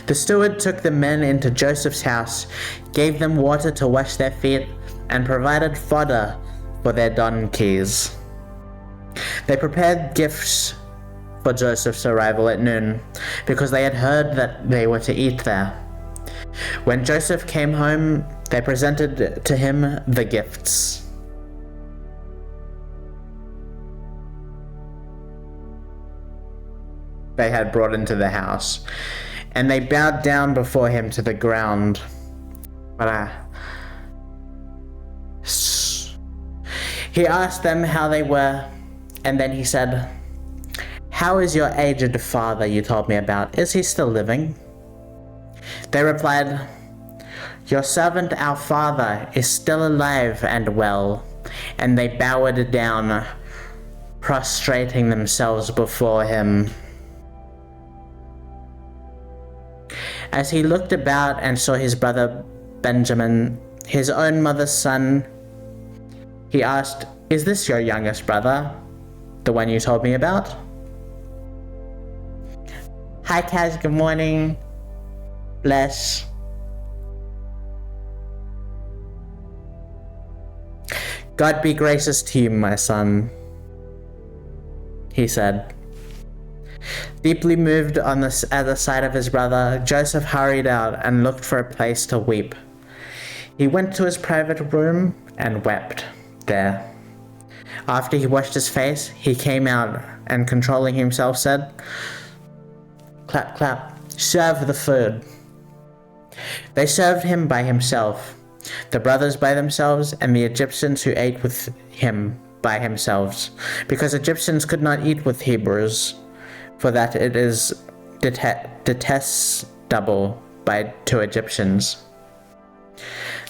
The steward took the men into Joseph's house, gave them water to wash their feet, and provided fodder for their donkeys. They prepared gifts for Joseph's arrival at noon, because they had heard that they were to eat there. When Joseph came home, they presented to him the gifts. They had brought into the house, and they bowed down before him to the ground. He asked them how they were, and then he said, "How is your aged father you told me about? Is he still living?" They replied, "Your servant, our father, is still alive and well." And they bowed down, prostrating themselves before him. As he looked about and saw his brother Benjamin, his own mother's son, he asked, "Is this your youngest brother, the one you told me about?" "Hi, Kaz, good morning. Bless." "God be gracious to you, my son," he said. Deeply moved at the sight of his brother, Joseph hurried out and looked for a place to weep. He went to his private room and wept there. After he washed his face, he came out and, controlling himself, said, "Clap, clap, serve the food." They served him by himself, the brothers by themselves, and the Egyptians who ate with him by themselves, because Egyptians could not eat with Hebrews, for that it is detestable to Egyptians.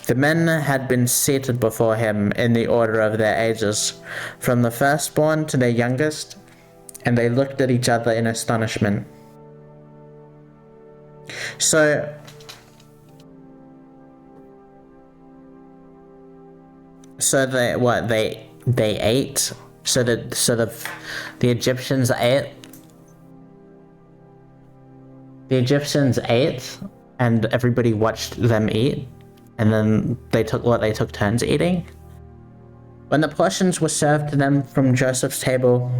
The men had been seated before him in the order of their ages, from the firstborn to the youngest, and they looked at each other in astonishment. So they ate. So the Egyptians ate. The Egyptians ate, and everybody watched them eat, and then they took turns eating. When the portions were served to them from Joseph's table,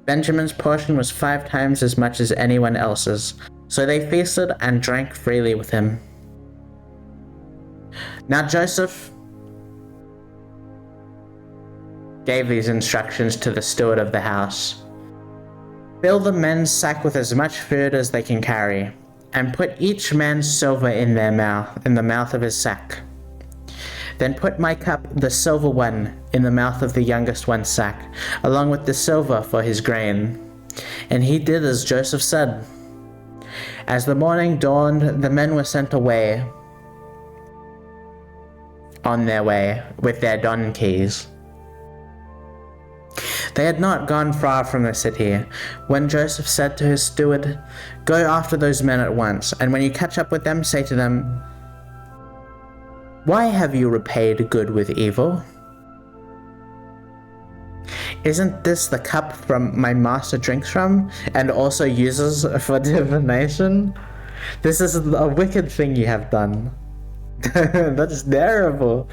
Benjamin's portion was 5 times as much as anyone else's, so they feasted and drank freely with him. Now Joseph gave these instructions to the steward of the house. Fill the men's sack with as much food as they can carry, and put each man's silver in the mouth of his sack. Then put my cup, the silver one, in the mouth of the youngest one's sack, along with the silver for his grain." And he did as Joseph said. As the morning dawned, the men were sent away on their way with their donkeys. They had not gone far from the city when Joseph said to his steward, "Go after those men at once, and when you catch up with them, say to them, 'Why have you repaid good with evil? Isn't this the cup from my master drinks from, and also uses for divination? This is a wicked thing you have done.'" That's terrible.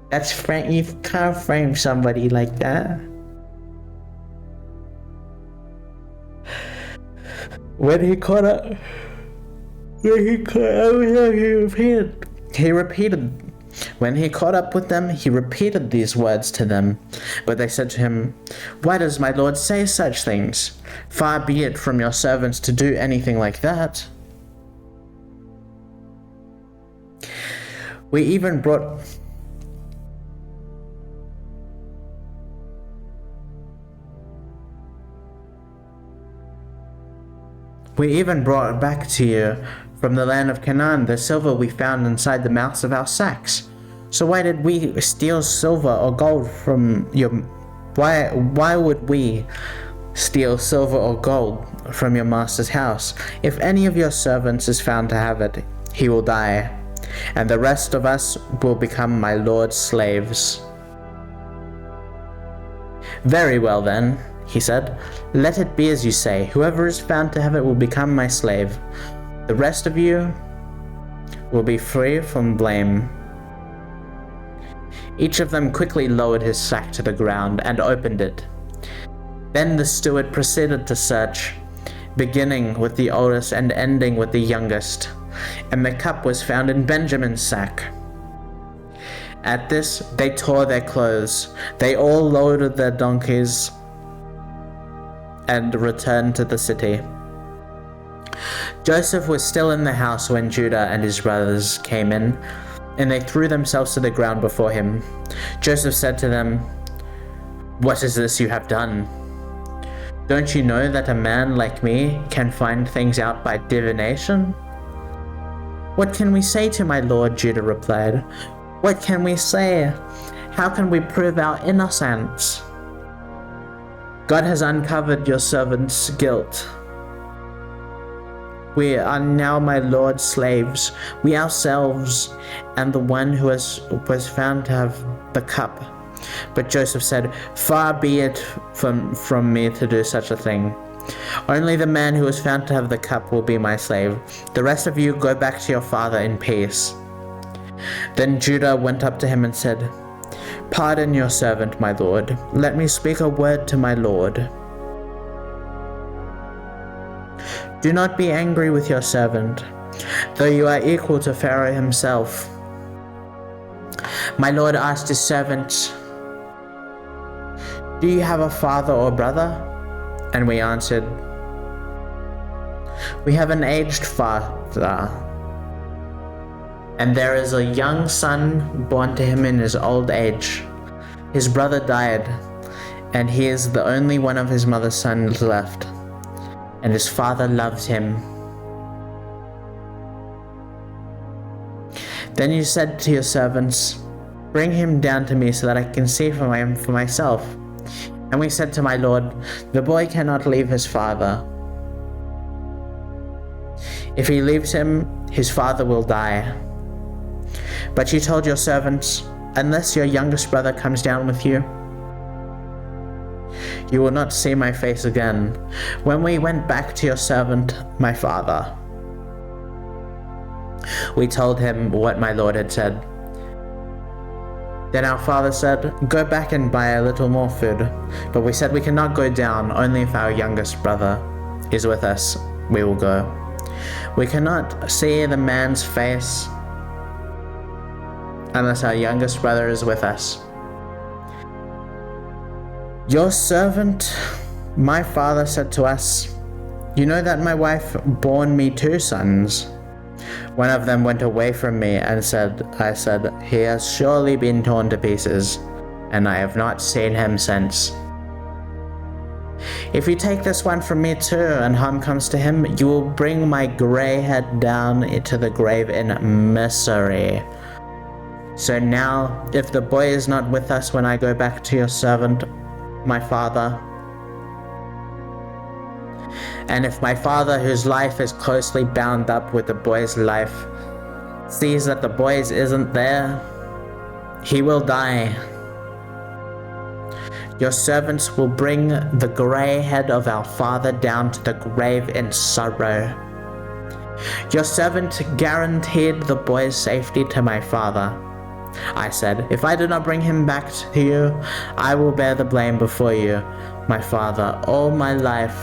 You can't frame somebody like that. When he caught up, When he caught up with them, he repeated these words to them. But they said to him, "Why does my lord say such things? Far be it from your servants to do anything like that. We even brought back to you from the land of Canaan the silver we found inside the mouths of our sacks. So why did we steal silver or gold from your... Why would we steal silver or gold from your master's house? If any of your servants is found to have it, he will die, and the rest of us will become my lord's slaves." "Very well then," he said, "let it be as you say. Whoever is found to have it will become my slave. The rest of you will be free from blame." Each of them quickly lowered his sack to the ground and opened it. Then the steward proceeded to search, beginning with the oldest and ending with the youngest, and the cup was found in Benjamin's sack. At this, they tore their clothes. They all loaded their donkeys and returned to the city. Joseph was still in the house when Judah and his brothers came in, and they threw themselves to the ground before him. Joseph said to them, "What is this you have done? Don't you know that a man like me can find things out by divination?" "What can we say to my lord?" Judah replied. "What can we say? How can we prove our innocence? God has uncovered your servant's guilt. We are now my lord's slaves, we ourselves, and the one who was found to have the cup." But Joseph said, "Far be it from me to do such a thing. Only the man who was found to have the cup will be my slave. The rest of you go back to your father in peace." Then Judah went up to him and said, "Pardon your servant, my lord. Let me speak a word to my lord. Do not be angry with your servant, though you are equal to Pharaoh himself." My lord asked his servant, "Do you have a father or brother?" And we answered, "We have an aged father, and there is a young son born to him in his old age. His brother died, and he is the only one of his mother's sons left, and his father loves him." Then you said to your servants, "Bring him down to me so that I can see for myself." And we said to my lord, "The boy cannot leave his father. If he leaves him, his father will die." But you told your servants, "Unless your youngest brother comes down with you, you will not see my face again." When we went back to your servant, my father, we told him what my lord had said. Then our father said, "Go back and buy a little more food." But we said, "We cannot go down. Only if our youngest brother is with us, we will go. We cannot see the man's face unless our youngest brother is with us." Your servant My father said to us, "You know that my wife bore me 2 sons. One of them went away from me and I said, he has surely been torn to pieces, and I have not seen him since. If you take this one from me too, and harm comes to him, you will bring my grey head down into the grave in misery. So now, if the boy is not with us when I go back to your servant, my father, and if my father, whose life is closely bound up with the boy's life, sees that the boy's isn't there, he will die. Your servants will bring the grey head of our father down to the grave in sorrow. Your servant guaranteed the boy's safety to my father. I said, if I do not bring him back to you, I will bear the blame before you, my father, all my life.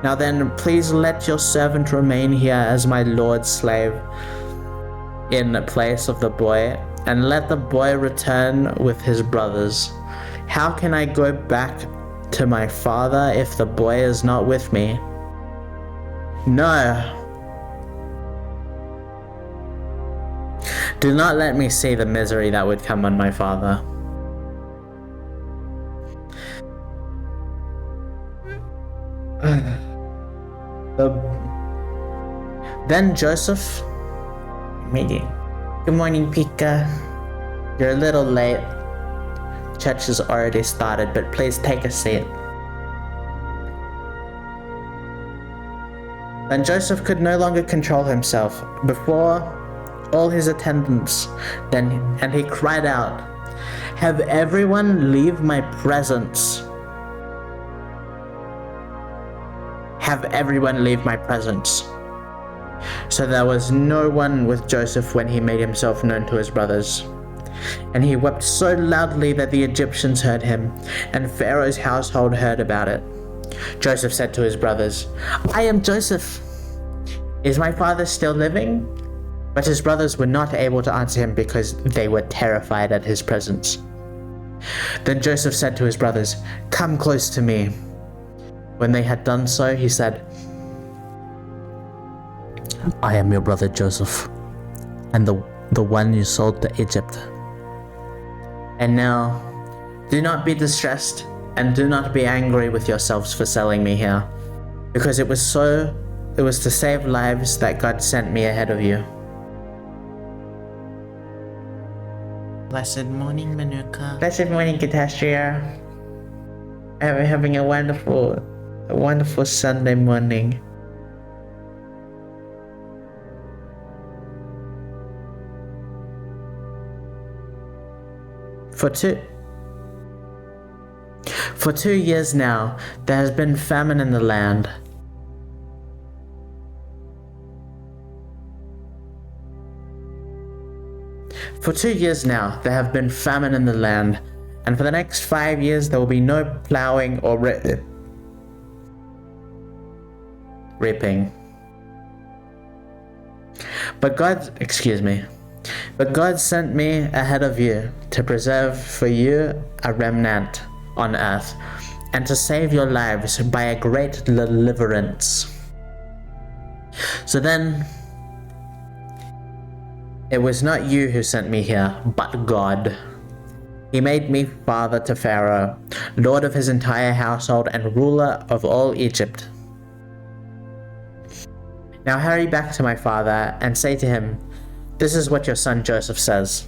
Now then, please let your servant remain here as my lord's slave in place of the boy, and let the boy return with his brothers. How can I go back to my father if the boy is not with me? No. Do not let me see the misery that would come on my father. Then Joseph, good morning, Pika. You're a little late. Church has already started, but please take a seat. Then Joseph could no longer control himself before all his attendants, and he cried out, "Have everyone leave my presence. Have everyone leave my presence." So there was no one with Joseph when he made himself known to his brothers. And he wept so loudly that the Egyptians heard him, and Pharaoh's household heard about it. Joseph said to his brothers, "I am Joseph. Is my father still living?" But his brothers were not able to answer him because they were terrified at his presence. Then Joseph said to his brothers, "Come close to me." When they had done so, he said, "I am your brother Joseph, and the one you sold to Egypt. And now, do not be distressed, and do not be angry with yourselves for selling me here, because it was to save lives that God sent me ahead of you." Blessed morning, Manuka. Blessed morning, Catastria. I'm having a wonderful Sunday morning. For 2 years now, there has been famine in the land. For 2 years now, there have been famine in the land, and for the next 5 years, there will be no plowing or reaping. But God sent me ahead of you to preserve for you a remnant on earth, and to save your lives by a great deliverance. So then, it was not you who sent me here, but God. He made me father to Pharaoh, lord of his entire household and ruler of all Egypt. Now hurry back to my father and say to him, 'This is what your son Joseph says.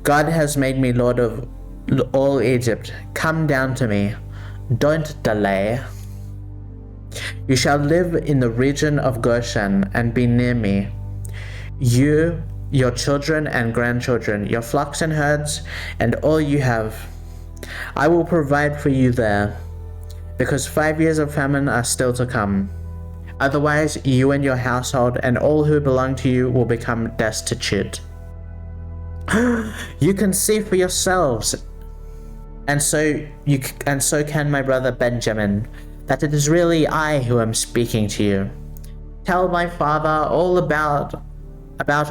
God has made me lord of all Egypt. Come down to me. Don't delay. You shall live in the region of Goshen and be near me. You, your children and grandchildren, your flocks and herds, and all you have. I will provide for you there, because 5 years of famine are still to come. Otherwise, you and your household and all who belong to you will become destitute. You can see for yourselves, and so can my brother Benjamin, that it is really I who am speaking to you. Tell my father all about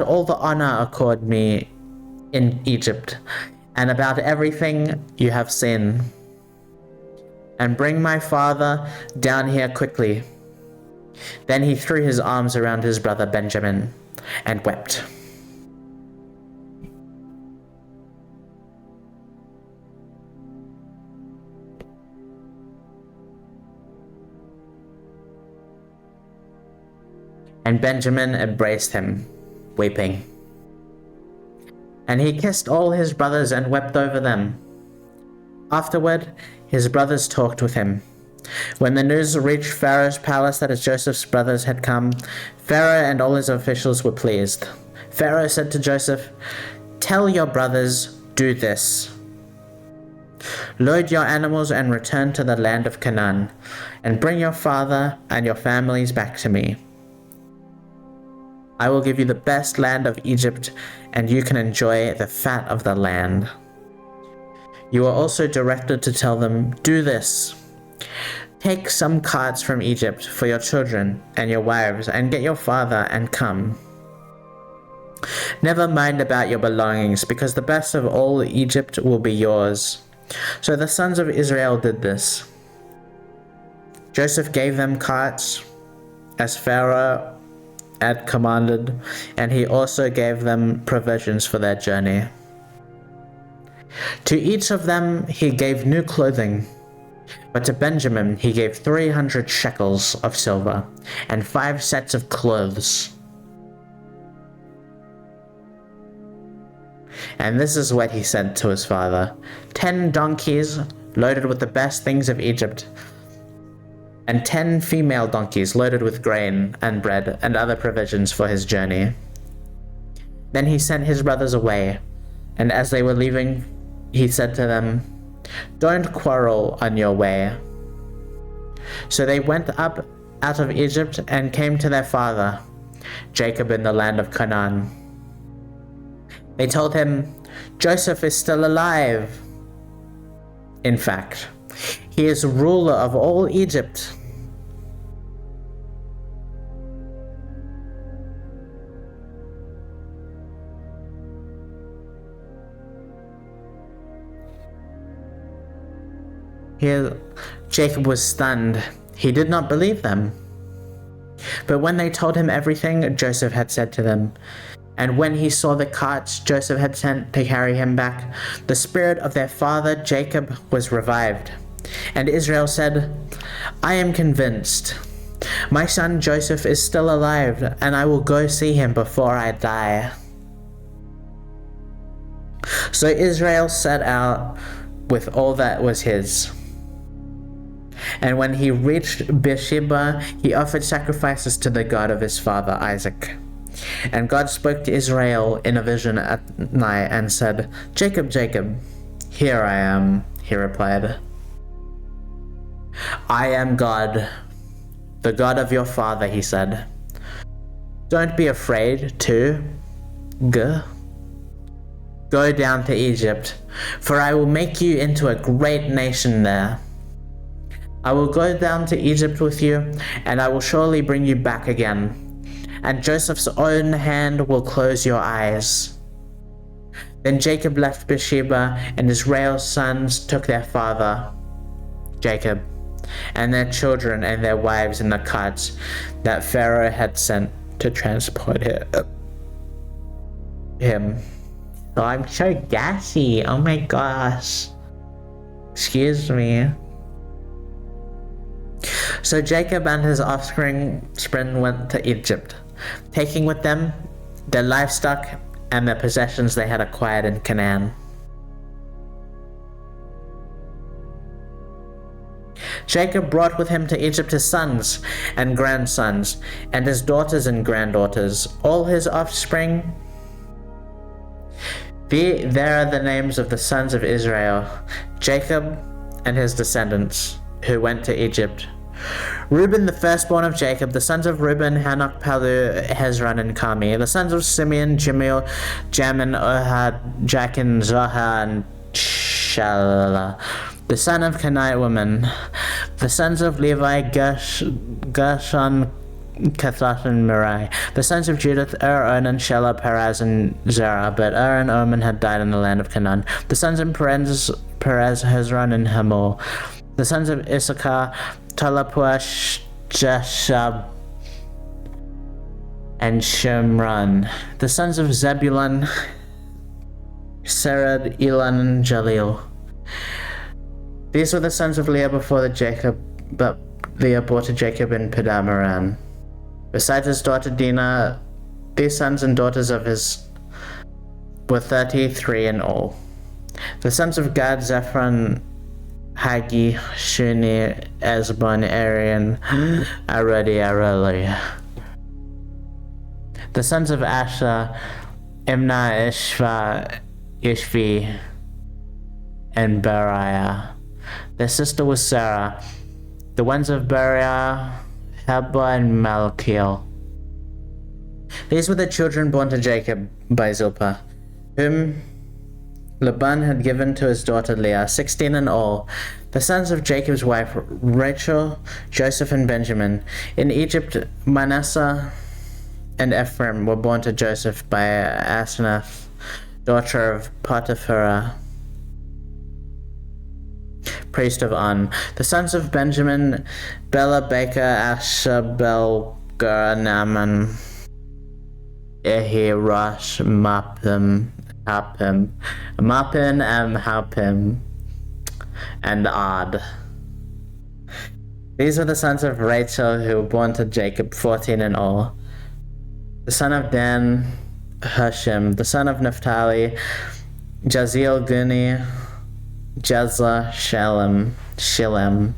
all the honor accorded me in Egypt, and about everything you have seen. and bring my father down here quickly." Then he threw his arms around his brother Benjamin and wept. And Benjamin embraced him, weeping. And he kissed all his brothers and wept over them. Afterward, his brothers talked with him. When the news reached Pharaoh's palace that Joseph's brothers had come, Pharaoh and all his officials were pleased. Pharaoh said to Joseph, "Tell your brothers, do this. Load your animals and return to the land of Canaan, and bring your father and your families back to me. I will give you the best land of Egypt, and you can enjoy the fat of the land." You are also directed to tell them, "Do this. Take some carts from Egypt for your children and your wives, and get your father and come. Never mind about your belongings, because the best of all Egypt will be yours." So the sons of Israel did this. Joseph gave them carts, as Pharaoh had commanded, and he also gave them provisions for their journey. To each of them he gave new clothing, but to Benjamin he gave 300 shekels of silver and 5 sets of clothes. And this is what he said to his father: 10 donkeys loaded with the best things of Egypt, and 10 female donkeys loaded with grain and bread and other provisions for his journey. Then he sent his brothers away, and as they were leaving, he said to them, "Don't quarrel on your way." So they went up out of Egypt and came to their father, Jacob, in the land of Canaan. They told him, "Joseph is still alive. In fact, he is ruler of all Egypt." Here, Jacob was stunned. He did not believe them. But when they told him everything Joseph had said to them, and when he saw the carts Joseph had sent to carry him back, the spirit of their father Jacob was revived. And Israel said, "I am convinced. My son Joseph is still alive, and I will go see him before I die." So Israel set out with all that was his. And when he reached Beersheba, he offered sacrifices to the God of his father Isaac. And God spoke to Israel in a vision at night and said, "Jacob, Jacob." "Here I am," he replied. "I am God, the God of your father," he said. "Don't be afraid to go down to Egypt, for I will make you into a great nation there. I will go down to Egypt with you, and I will surely bring you back again, and Joseph's own hand will close your eyes." Then Jacob left Beersheba, and Israel's sons took their father, Jacob, and their children and their wives in the carts that Pharaoh had sent to transport him. Oh, I'm so gassy. Oh my gosh. Excuse me. So Jacob and his offspring went to Egypt, taking with them their livestock and the possessions they had acquired in Canaan. Jacob brought with him to Egypt his sons and grandsons, and his daughters and granddaughters, all his offspring. There are the names of the sons of Israel, Jacob and his descendants, who went to Egypt. Reuben, the firstborn of Jacob, the sons of Reuben, Hanok, Palu, Hezron, and Carmi. The sons of Simeon, Jemiel, Jamin, Ohad, Jachin, Zohar, and Shalala, the son of Kenite woman. The sons of Levi, Gershon, Kathath, and Mirai. The sons of Judith, Onan, Shelah, Perez, and Zerah. But and Oman had died in the land of Canaan. The sons of Perez, Hezron, and Hamor. The sons of Issachar, Talapua, Jeshab, and Shimron. The sons of Zebulun, Sered, Elon, and Jalil. These were the sons of Leah before but Leah bore to Jacob in Padamaran. Besides his daughter Dinah, these sons and daughters of his were 33 in all. The sons of Gad, Zephron, Hagi, Shuni, Ezbon, Arian, Aradi, Areli. The sons of Asher, Imnah, Ishva, Ishvi, and Beriah. Their sister was Sarah. The ones of Beriah, Heba, and Malkiel. These were the children born to Jacob by Zilpah, whom Laban had given to his daughter Leah, 16 in all. The sons of Jacob's wife, Rachel, Joseph, and Benjamin. In Egypt, Manasseh and Ephraim were born to Joseph by Asenath, daughter of Potiphera, priest of On. The sons of Benjamin, Bela, Baker, Asher, Belger, Naaman, Ehi, Rosh, Mapim, Hapim, and Ad. These are the sons of Rachel who were born to Jacob, 14 in all. The son of Dan, Hushim. The son of Naphtali, Jaziel, Guni, Jezla, Shilem.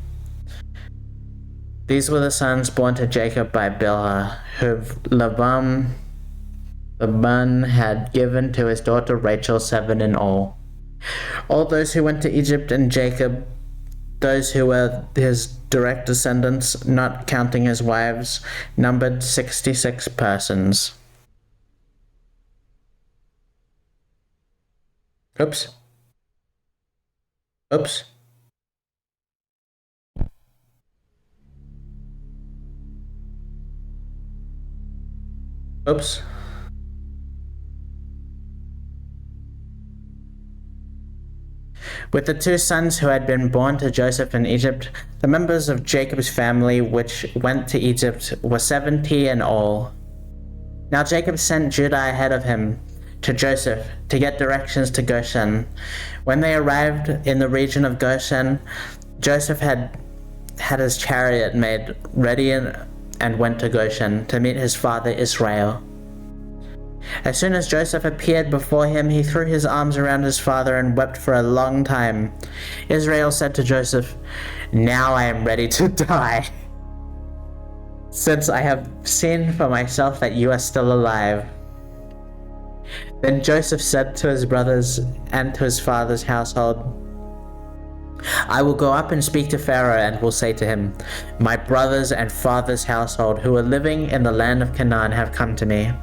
These were the sons born to Jacob by Bilhah, who Laban had given to his daughter Rachel, 7 in all. All those who went to Egypt and Jacob, those who were his direct descendants, not counting his wives, numbered 66 persons. Oops. With the two sons who had been born to Joseph in Egypt, the members of Jacob's family which went to Egypt were 70 in all. Now Jacob sent Judah ahead of him to Joseph to get directions to Goshen. When they arrived in the region of Goshen, Joseph had his chariot made ready and went to Goshen to meet his father Israel. As soon as Joseph appeared before him, he threw his arms around his father and wept for a long time. Israel said to Joseph, "Now I am ready to die, since I have seen for myself that you are still alive." Then Joseph said to his brothers and to his father's household, "I will go up and speak to Pharaoh and will say to him, 'My brothers and father's household who are living in the land of Canaan have come to me.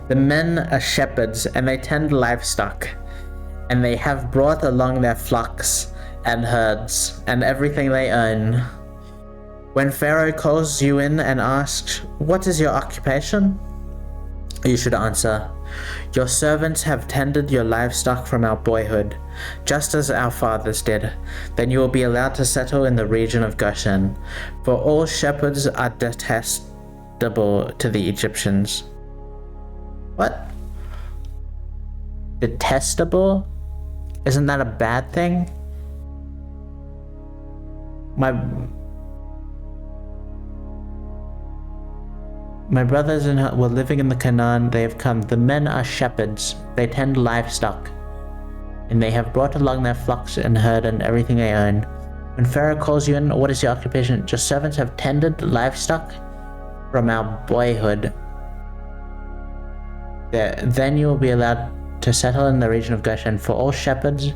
The men are shepherds and they tend livestock, and they have brought along their flocks and herds and everything they own. When Pharaoh calls you in and asks, "What is your occupation?" you should answer, "Your servants have tended your livestock from our boyhood, just as our fathers did." Then you will be allowed to settle in the region of Goshen, for all shepherds are detestable to the Egyptians. What? Detestable? Isn't that a bad thing? My brothers were living in the Canaan, they have come. The men are shepherds, they tend livestock, and they have brought along their flocks and herd and everything they own. When Pharaoh calls you in, what is your occupation? Your servants have tended livestock from our boyhood. Then you will be allowed to settle in the region of Goshen, for all shepherds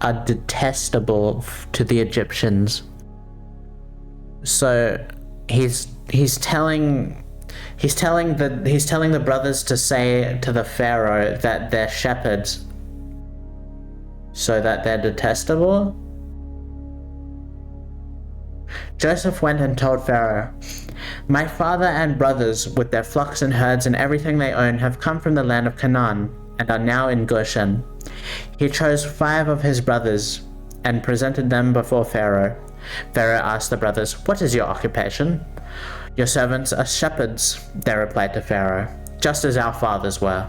are detestable to the Egyptians. So he's telling the brothers to say to the Pharaoh that they're shepherds, so that they're detestable. Joseph went and told Pharaoh, "My father and brothers with their flocks and herds and everything they own have come from the land of Canaan, and are now in Goshen. He chose 5 of his brothers and presented them before Pharaoh. Pharaoh asked the brothers, "What is your occupation?" "Your servants are shepherds," they replied to Pharaoh, "just as our fathers were."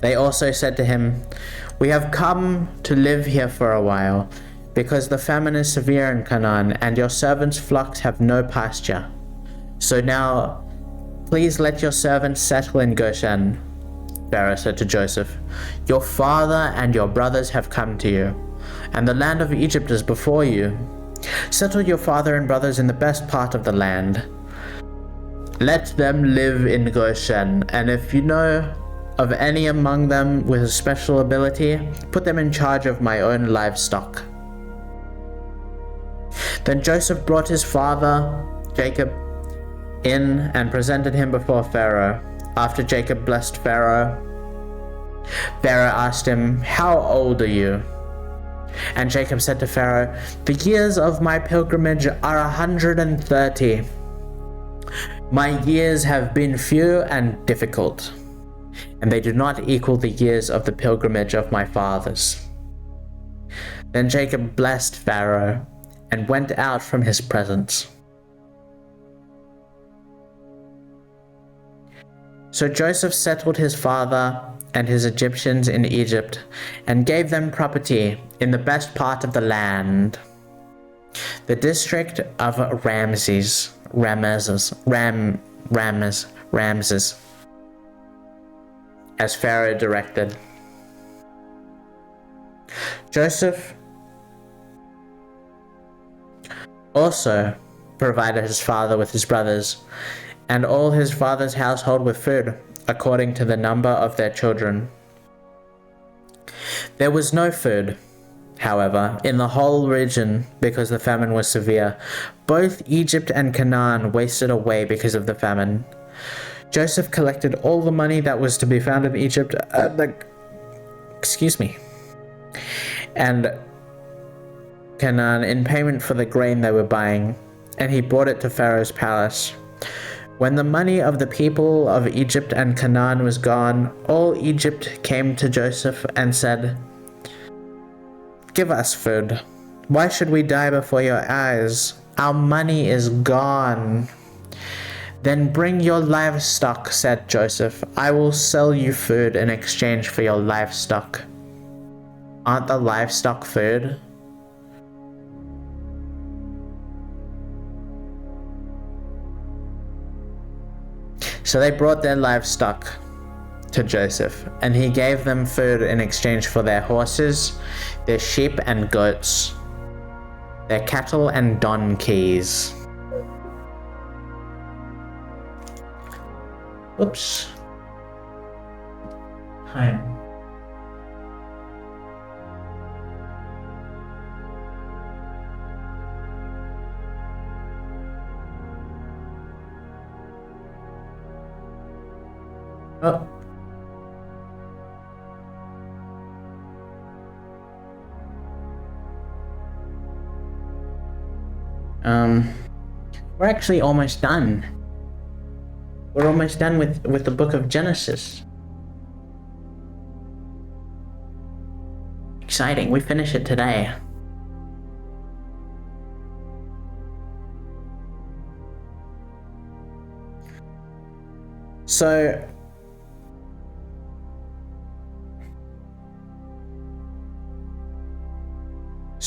They also said to him, "We have come to live here for a while, because the famine is severe in Canaan, and your servants' flocks have no pasture. So now, please let your servants settle in Goshen." Pharaoh said to Joseph, "Your father and your brothers have come to you, and the land of Egypt is before you. Settle your father and brothers in the best part of the land. Let them live in Goshen, and if you know of any among them with a special ability, put them in charge of my own livestock." Then Joseph brought his father, Jacob, in and presented him before Pharaoh. After Jacob blessed Pharaoh, Pharaoh asked him, "How old are you?" And Jacob said to Pharaoh, "The years of my pilgrimage are 130. My years have been few and difficult, and they do not equal the years of the pilgrimage of my fathers." Then Jacob blessed Pharaoh and went out from his presence. So Joseph settled his father and his Egyptians in Egypt, and gave them property in the best part of the land, the district of Ramses, as Pharaoh directed. Joseph also provided his father with his brothers, and all his father's household with food, according to the number of their children. There was no food, however, in the whole region because the famine was severe. Both Egypt and Canaan wasted away because of the famine. Joseph collected all the money that was to be found in Egypt, and Canaan in payment for the grain they were buying, and he brought it to Pharaoh's palace. When the money of the people of Egypt and Canaan was gone, all Egypt came to Joseph and said, "Give us food. Why should we die before your eyes? Our money is gone." "Then bring your livestock," said Joseph. "I will sell you food in exchange for your livestock." Aren't the livestock food? So they brought their livestock to Joseph, and he gave them food in exchange for their horses, their sheep and goats, their cattle and donkeys. Oops. Hi. Oh. We're actually almost done. We're almost done with the book of Genesis. Exciting, we finish it today. So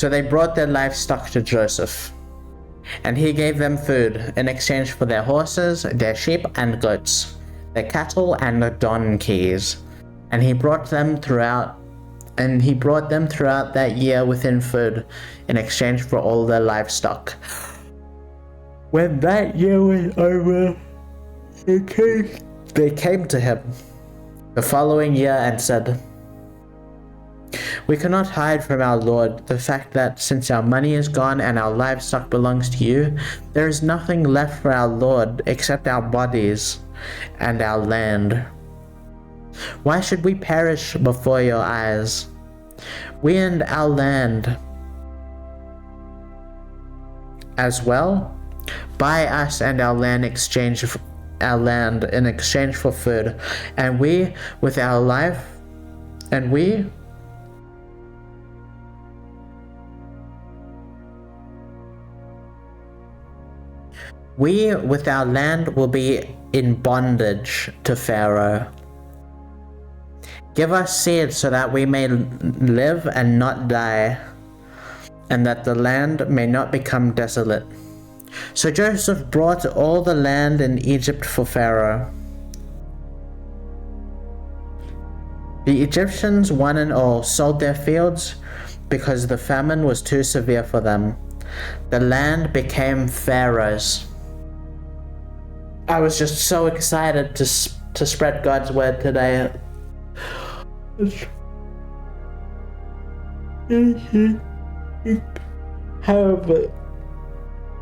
they brought their livestock to Joseph, and he gave them food in exchange for their horses, their sheep and goats, their cattle and their donkeys, and he brought them throughout that year within food in exchange for all their livestock. When that year was over, they came to him the following year and said, "We cannot hide from our Lord the fact that since our money is gone and our livestock belongs to you, there is nothing left for our Lord except our bodies and our land. Why should we perish before your eyes? We and our land as well. Buy us and our land our land in exchange for food, and we, with our life, and we with our land will be in bondage to Pharaoh. Give us seed so that we may live and not die, and that the land may not become desolate. So Joseph brought all the land in Egypt for Pharaoh. The Egyptians, one and all, sold their fields because the famine was too severe for them. The land became Pharaoh's. I was just so excited to spread God's word today.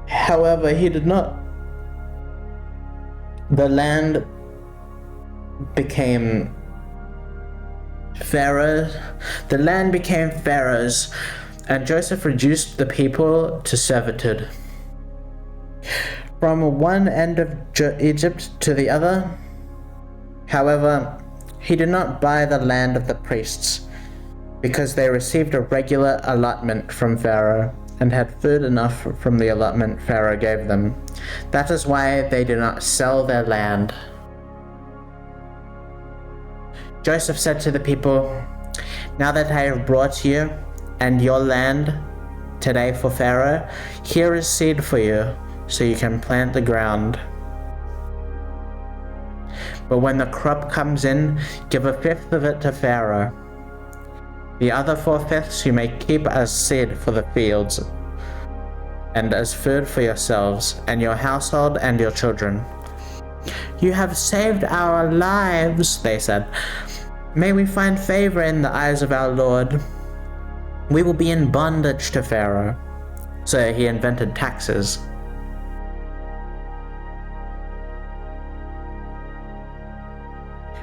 However, he did not. The land became Pharaoh. The land became Pharaoh's, and Joseph reduced the people to servitude. From one end of Egypt to the other. However, he did not buy the land of the priests, because they received a regular allotment from Pharaoh and had food enough from the allotment Pharaoh gave them. That is why they did not sell their land. Joseph said to the people, "Now that I have brought you and your land today for Pharaoh, here is seed for you, so you can plant the ground. But when the crop comes in, give a fifth of it to Pharaoh. The other 4/5 you may keep as seed for the fields, and as food for yourselves, and your household, and your children." "You have saved our lives," they said. "May we find favor in the eyes of our Lord. We will be in bondage to Pharaoh." So he invented taxes.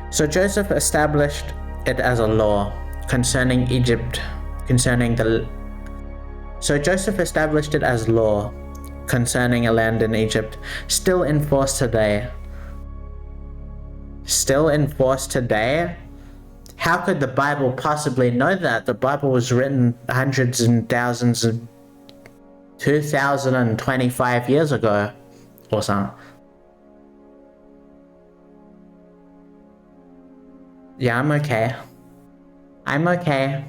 So Joseph established it as a law concerning Egypt, So Joseph established it as law concerning a land in Egypt, still in force today. Still in force today? How could the Bible possibly know that? The Bible was written hundreds and thousands of 2025 years ago or something. Yeah, I'm okay. I'm okay.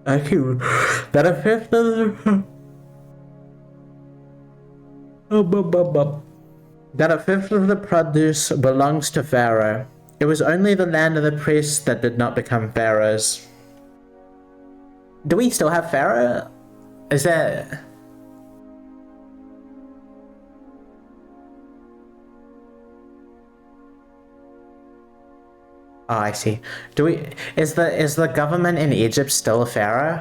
Okay, that a fifth of the... That a fifth of the produce belongs to Pharaoh. It was only the land of the priests that did not become Pharaoh's. Do we still have Pharaoh? Is that... Oh, I see. Is the government in Egypt still a pharaoh?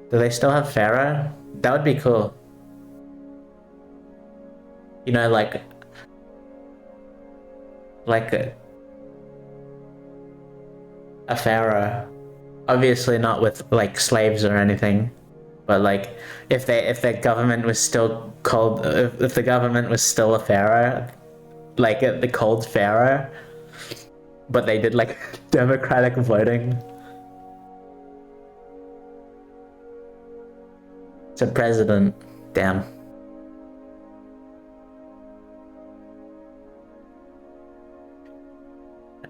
Do they still have pharaoh? That would be cool. You know, like a pharaoh. Obviously not with like slaves or anything, but like if their government was still called, if the government was still a pharaoh, like the cold pharaoh, but they did like democratic voting. It's a president. Damn.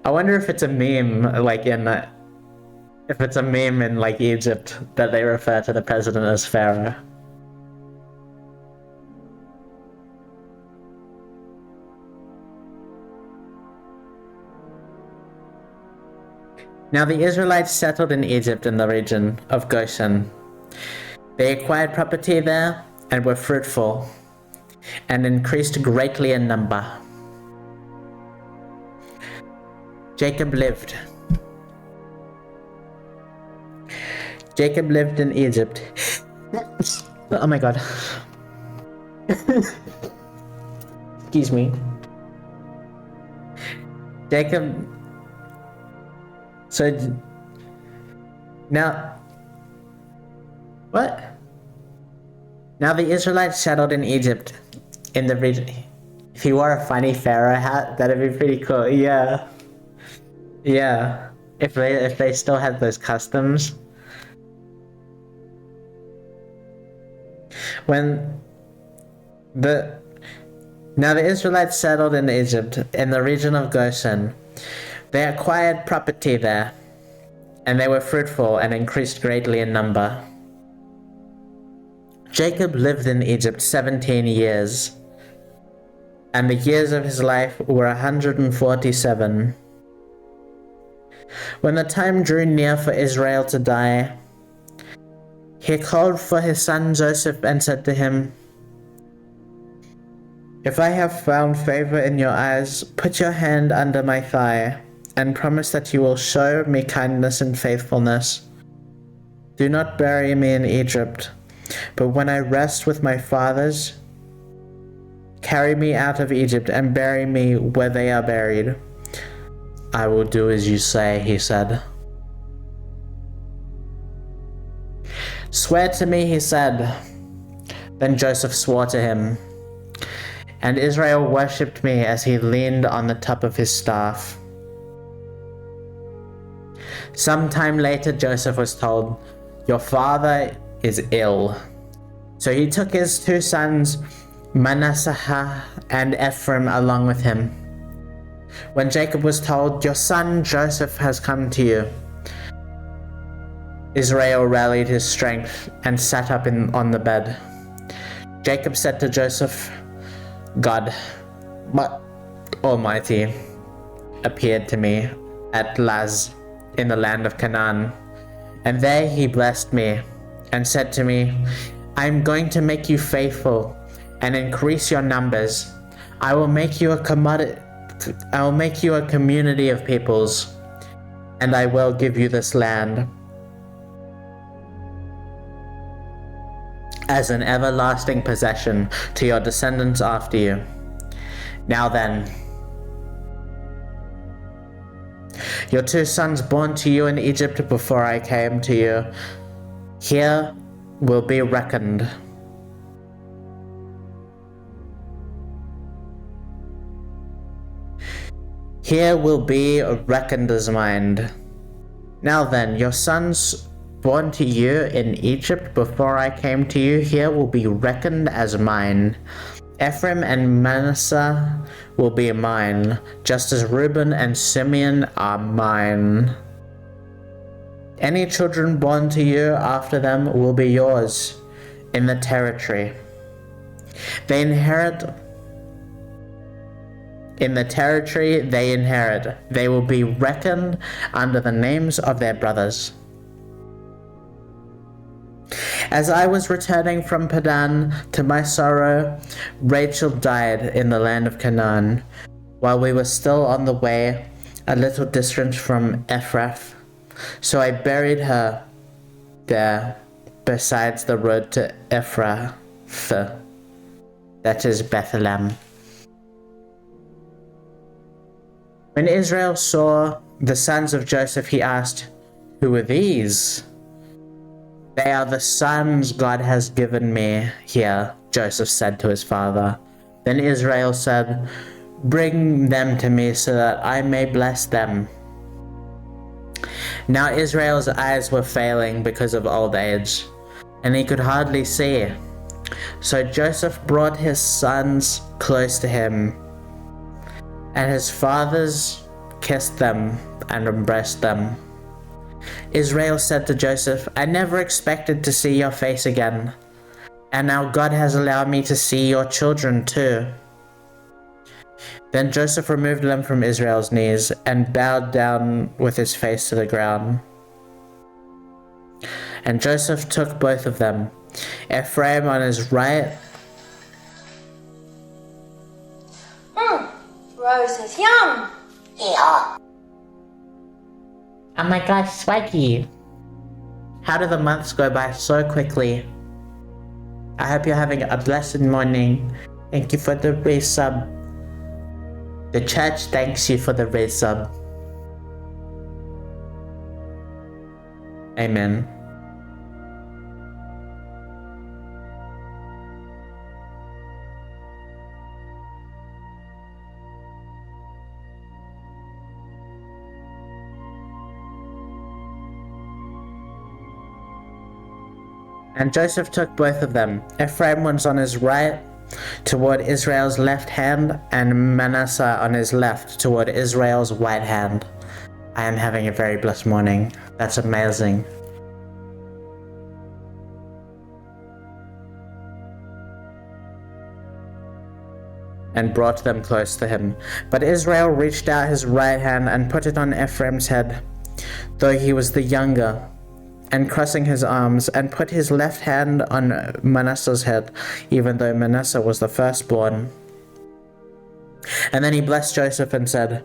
I wonder if it's a meme, like if it's a meme in like Egypt that they refer to the president as pharaoh. Now the Israelites settled in Egypt in the region of Goshen. They acquired property there and were fruitful and increased greatly in number. Jacob lived in Egypt. Oh my god. Excuse me. Now, what? Now the Israelites settled in Egypt, in the region. If he wore a funny pharaoh hat, that'd be pretty cool. Yeah. Yeah. If they still had those customs. Now the Israelites settled in Egypt, in the region of Goshen. They acquired property there, and they were fruitful and increased greatly in number. Jacob lived in Egypt 17 years, and the years of his life were 147. When the time drew near for Israel to die, he called for his son Joseph and said to him, "If I have found favor in your eyes, put your hand under my thigh, and promise that you will show me kindness and faithfulness. Do not bury me in Egypt, but when I rest with my fathers, carry me out of Egypt and bury me where they are buried." "I will do as you say," he said. "Swear to me," he said. Then Joseph swore to him, and Israel worshipped me as he leaned on the top of his staff. Sometime later, Joseph was told, "Your father is ill." So he took his two sons, Manasseh and Ephraim, along with him. When Jacob was told, "Your son Joseph has come to you," Israel rallied his strength and sat up on the bed. Jacob said to Joseph, "God, Almighty, appeared to me at Luz in the land of Canaan, and there he blessed me and said to me, 'I am going to make you faithful and increase your numbers. I will make you a community of peoples, and I will give you this land as an everlasting possession to your descendants after you.' Now then, your two sons born to you in Egypt before I came to you, here will be reckoned. Here will be reckoned as mine. Now then, your sons born to you in Egypt before I came to you, here will be reckoned as mine. Ephraim and Manasseh will be mine, just as Reuben and Simeon are mine. Any children born to you after them will be yours in the territory. They inherit. In the territory they inherit, they will be reckoned under the names of their brothers. As I was returning from Padan, to my sorrow, Rachel died in the land of Canaan, while we were still on the way, a little distance from Ephrath. So I buried her there, besides the road to Ephrath, that is Bethlehem. When Israel saw the sons of Joseph, he asked, "Who are these?" "They are the sons God has given me here," Joseph said to his father. Then Israel said, "Bring them to me so that I may bless them." Now Israel's eyes were failing because of old age, and he could hardly see. So Joseph brought his sons close to him, and his fathers kissed them and embraced them. Israel said to Joseph, "I never expected to see your face again, and now God has allowed me to see your children too." Then Joseph removed them from Israel's knees and bowed down with his face to the ground. And Joseph took both of them, Ephraim on his right. Rose is yum. Yeah. Oh my gosh, Spiky! How do the months go by so quickly? I hope you're having a blessed morning. Thank you for the resub. The church thanks you for the resub. Amen. And Joseph took both of them. Ephraim was on his right toward Israel's left hand, and Manasseh on his left toward Israel's right hand. I am having a very blessed morning. That's amazing. And brought them close to him. But Israel reached out his right hand and put it on Ephraim's head, though he was the younger, and crossing his arms, and put his left hand on Manasseh's head, even though Manasseh was the firstborn. And then he blessed Joseph and said,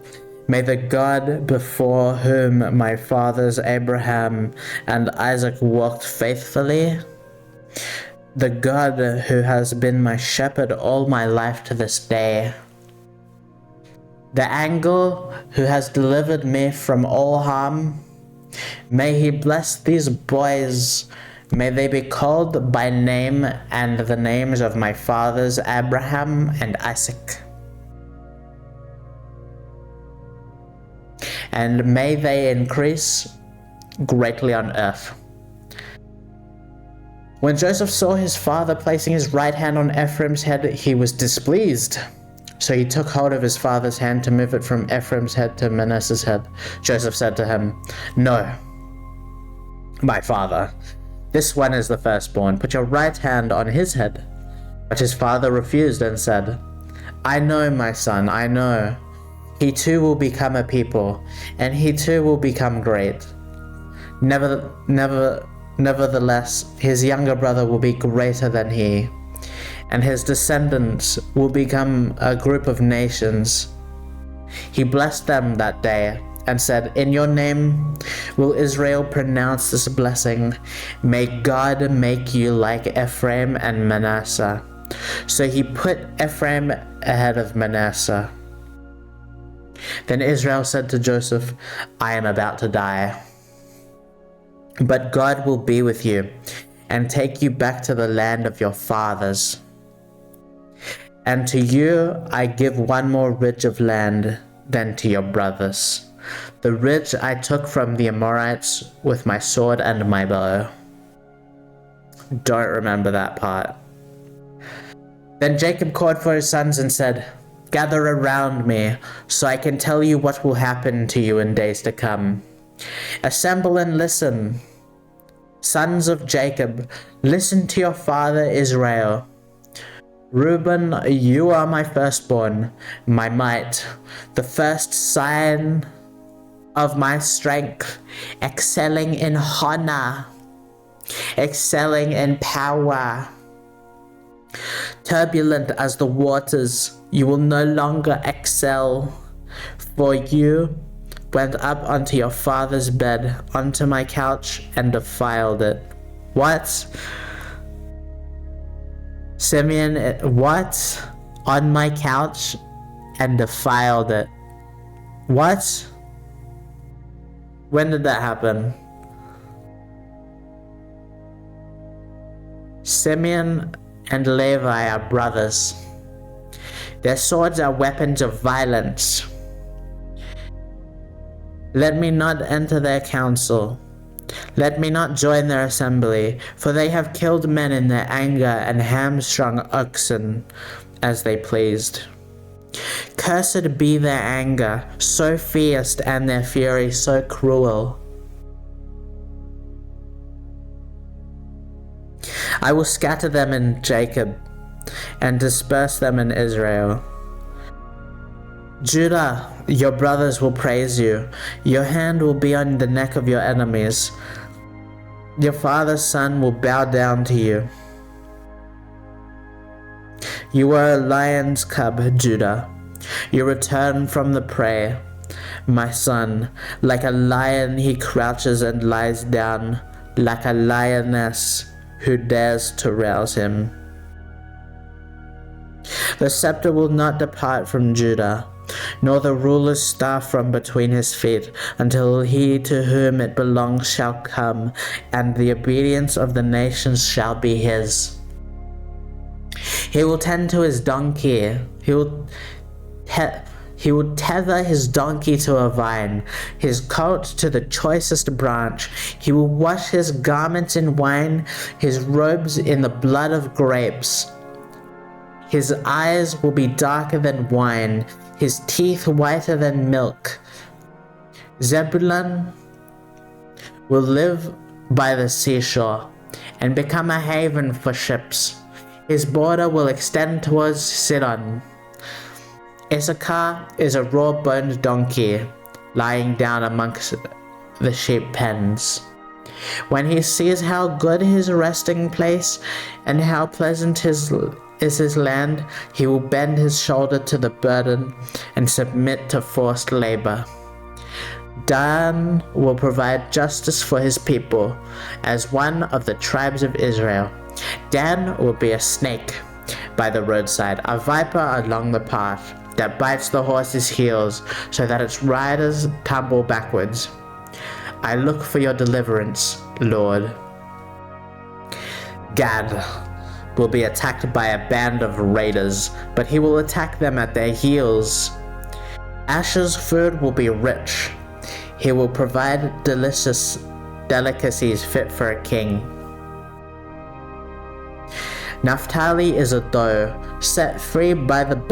"May the God before whom my fathers Abraham and Isaac walked faithfully, the God who has been my shepherd all my life to this day, the angel who has delivered me from all harm, may he bless these boys. May they be called by name and the names of my fathers Abraham and Isaac. And may they increase greatly on earth." When Joseph saw his father placing his right hand on Ephraim's head, he was displeased. So he took hold of his father's hand to move it from Ephraim's head to Manasseh's head. Joseph said to him, "No, my father, this one is the firstborn. Put your right hand on his head." But his father refused and said, "I know, my son, I know. He too will become a people, and he too will become great. Nevertheless, his younger brother will be greater than he, and his descendants will become a group of nations." He blessed them that day and said, "In your name will Israel pronounce this blessing. May God make you like Ephraim and Manasseh." So he put Ephraim ahead of Manasseh. Then Israel said to Joseph, "I am about to die, but God will be with you and take you back to the land of your fathers. And to you I give one more ridge of land than to your brothers, the ridge I took from the Amorites with my sword and my bow." Don't remember that part. Then Jacob called for his sons and said, "Gather around me, so I can tell you what will happen to you in days to come. Assemble and listen. Sons of Jacob, listen to your father Israel. Reuben, you are my firstborn, my might, the first sign of my strength, excelling in honor, excelling in power. Turbulent as the waters, you will no longer excel, for you went up onto your father's bed, onto my couch, and defiled it." What? Simeon, what? On my couch and defiled it. What? When did that happen? Simeon and Levi are brothers. Their swords are weapons of violence. Let me not enter their council. Let me not join their assembly, for they have killed men in their anger and hamstrung oxen as they pleased. Cursed be their anger, so fierce, and their fury so cruel. I will scatter them in Jacob and disperse them in Israel. Judah, your brothers will praise you. Your hand will be on the neck of your enemies. Your father's son will bow down to you. You were a lion's cub, Judah. You returned from the prey. My son, like a lion he crouches and lies down, like a lioness who dares to rouse him. The scepter will not depart from Judah, nor the ruler's staff from between his feet, until he to whom it belongs shall come, and the obedience of the nations shall be his. He will tend to his donkey. He will tether his donkey to a vine, his coat to the choicest branch. He will wash his garments in wine, his robes in the blood of grapes. His eyes will be darker than wine, his teeth whiter than milk. Zebulun will live by the seashore and become a haven for ships. His border will extend towards Sidon. Issachar is a raw-boned donkey lying down amongst the sheep pens. When he sees how good his resting place and how pleasant is his land, he will bend his shoulder to the burden and submit to forced labor. Dan will provide justice for his people as one of the tribes of Israel. Dan will be a snake by the roadside, a viper along the path that bites the horse's heels so that its riders tumble backwards. I look for your deliverance, Lord. Gad will be attacked by a band of raiders, but he will attack them at their heels. Asher's food will be rich. He will provide delicious delicacies fit for a king. Naphtali is a doe, set free that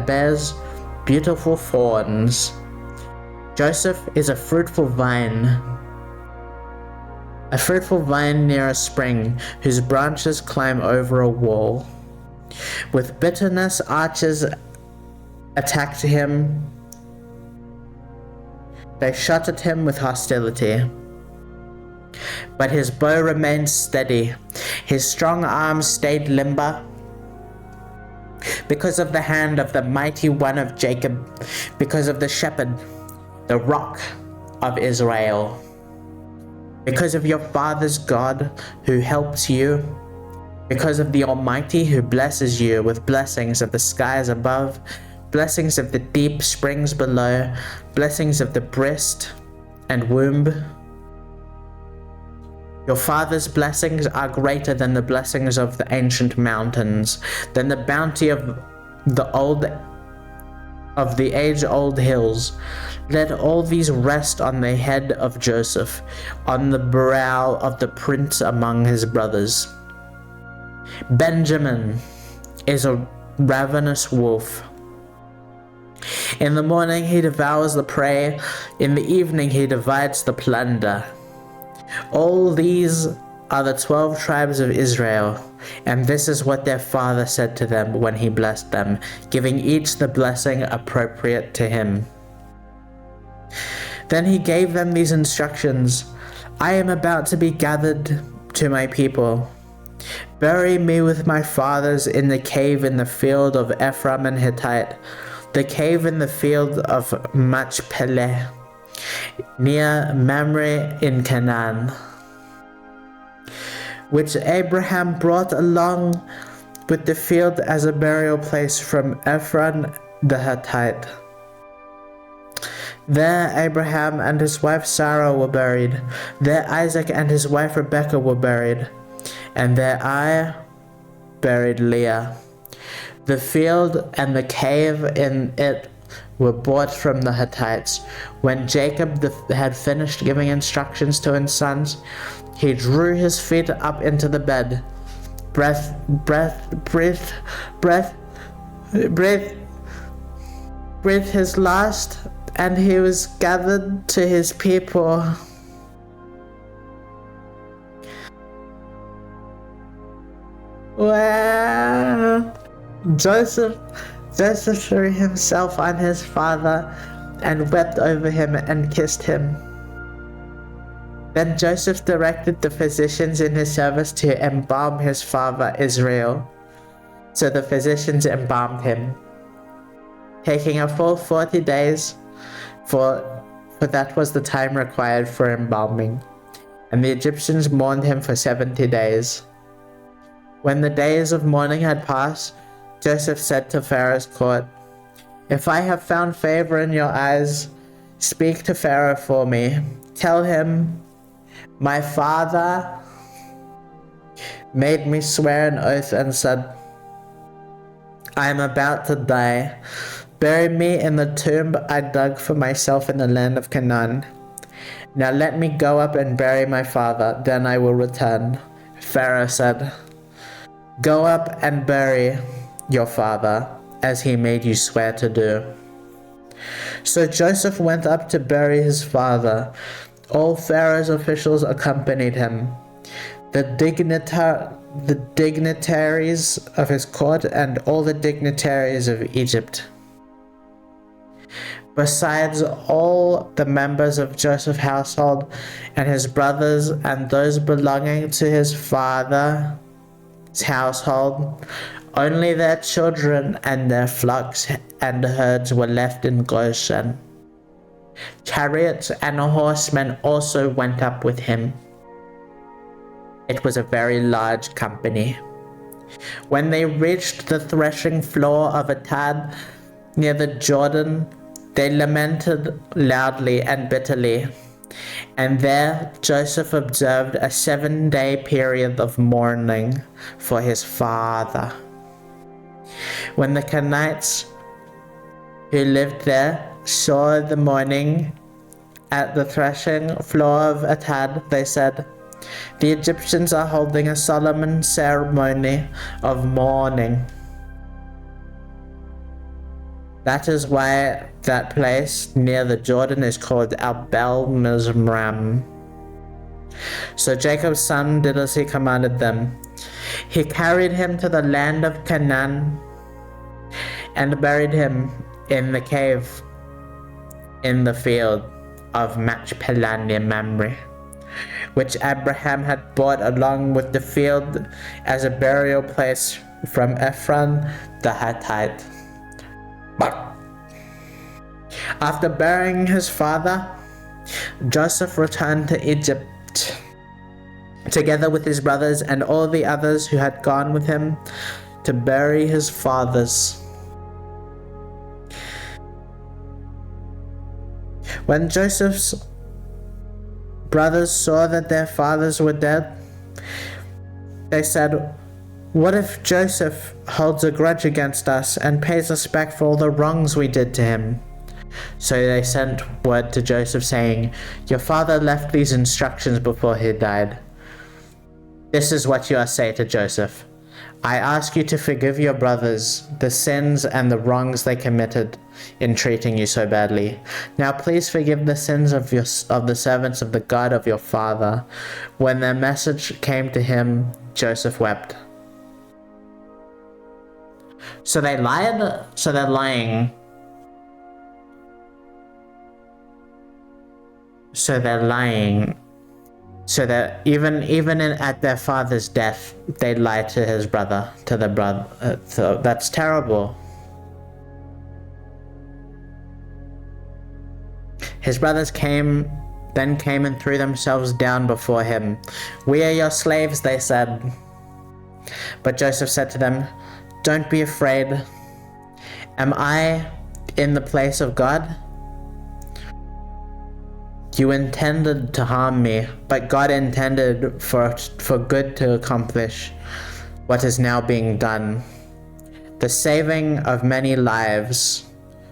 bears beautiful fawns. Joseph is a fruitful vine near a spring, whose branches climb over a wall. With bitterness archers attacked him. They shot at him with hostility. But his bow remained steady. His strong arms stayed limber. Because of the hand of the mighty one of Jacob, because of the shepherd, the rock of Israel. Because of your father's God who helps you, because of the Almighty who blesses you with blessings of the skies above, blessings of the deep springs below, blessings of the breast and womb. Your father's blessings are greater than the blessings of the ancient mountains, than the bounty of the age-old hills. Let all these rest on the head of Joseph, on the brow of the prince among his brothers. Benjamin is a ravenous wolf. In the morning he devours the prey, in the evening he divides the plunder. All these are the 12 tribes of Israel, and this is what their father said to them when he blessed them, giving each the blessing appropriate to him. Then he gave them these instructions: I am about to be gathered to my people. Bury me with my fathers in the cave in the field of Ephraim and Hittite, the cave in the field of Machpelah, near Mamre in Canaan, which Abraham brought along with the field as a burial place from Ephron the Hittite. There Abraham and his wife Sarah were buried. There Isaac and his wife Rebekah were buried. And there I buried Leah. The field and the cave in it were bought from the Hittites. When Jacob had finished giving instructions to his sons, he drew his feet up into the bed. Breathed his last, and he was gathered to his people. Well, Joseph threw himself on his father and wept over him and kissed him. Then Joseph directed the physicians in his service to embalm his father Israel. So the physicians embalmed him, taking a full 40 days, for that was the time required for embalming. And the Egyptians mourned him for 70 days. When the days of mourning had passed, Joseph said to Pharaoh's court, If I have found favor in your eyes, speak to Pharaoh for me. Tell him, my father made me swear an oath and said, I am about to die. Bury me in the tomb I dug for myself in the land of Canaan. Now let me go up and bury my father, then I will return. Pharaoh said, Go up and bury your father, as he made you swear to do. So Joseph went up to bury his father. All Pharaoh's officials accompanied him. The dignitaries of his court and all the dignitaries of Egypt. Besides all the members of Joseph's household and his brothers and those belonging to his father's household, only their children and their flocks and herds were left in Goshen. Chariots and horsemen also went up with him. It was a very large company. When they reached the threshing floor of Atad near the Jordan, they lamented loudly and bitterly. And there Joseph observed a 7-day period of mourning for his father. When the Canaanites who lived there saw the mourning at the threshing floor of Atad, they said, The Egyptians are holding a solemn ceremony of mourning. That is why that place near the Jordan is called Abel-Mizraim. So Jacob's son did as he commanded them. He carried him to the land of Canaan and buried him in the cave in the field of Machpelah near Mamre, which Abraham had bought along with the field as a burial place from Ephron the Hittite. After burying his father, Joseph returned to Egypt, together with his brothers and all the others who had gone with him to bury his fathers. When Joseph's brothers saw that their fathers were dead, they said, What if Joseph holds a grudge against us and pays us back for all the wrongs we did to him? So they sent word to Joseph saying, Your father left these instructions before he died. This is what you are saying to Joseph. I ask you to forgive your brothers the sins and the wrongs they committed in treating you so badly. Now please forgive the sins of the servants of the God of your father. When their message came to him, Joseph wept. So they lied? So they're lying. So they're lying. So that at their father's death, they lied to his brother, to the brother. So that's terrible. His brothers came and threw themselves down before him. We are your slaves, they said. But Joseph said to them, Don't be afraid. Am I in the place of God? You intended to harm me, but God intended for good to accomplish what is now being done, the saving of many lives.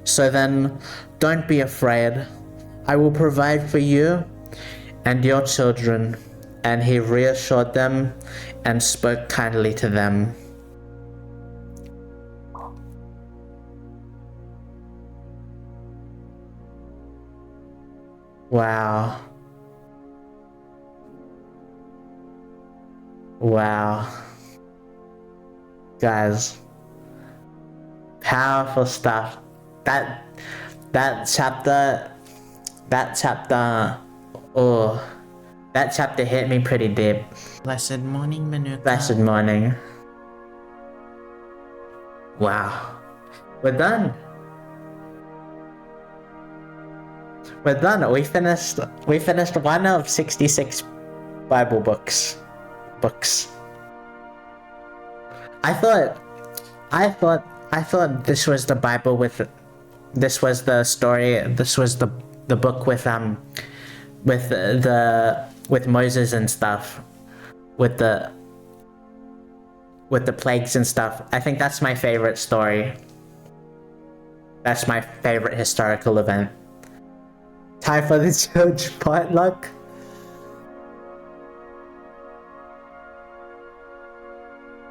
So then, don't be afraid. I will provide for you and your children. And he reassured them and spoke kindly to them. Wow. Wow. Guys. Powerful stuff. That chapter, that chapter hit me pretty deep. Blessed morning, Manuka. Blessed morning. Wow. We're done. We're done. We finished one of 66 Bible books. I thought this was the Bible with this was the story. This was the book with with Moses and stuff, with the plagues and stuff. I think that's my favorite story. That's my favorite historical event. Time for the church potluck.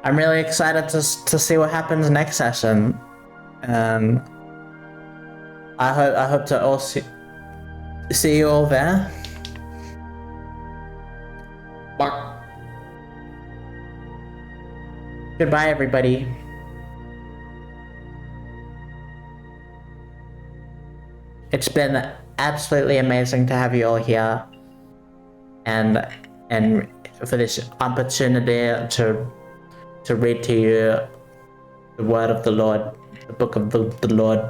I'm really excited to see what happens next session, and I hope to all see you all there. Goodbye, everybody. It's been absolutely amazing to have you all here, and for this opportunity to read to you the word of the Lord, the book of the Lord.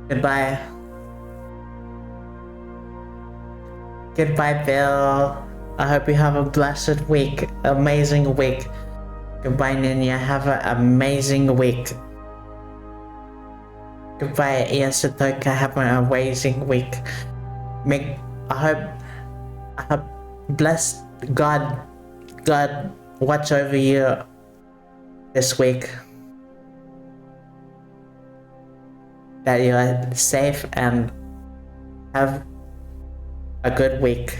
Goodbye. Goodbye, Bill. I hope you have a blessed week, amazing week. Goodbye, Ninya. Have an amazing week. Goodbye, Iyasatoka. Have an amazing week. I hope bless God watch over you this week. That you are safe and have a good week.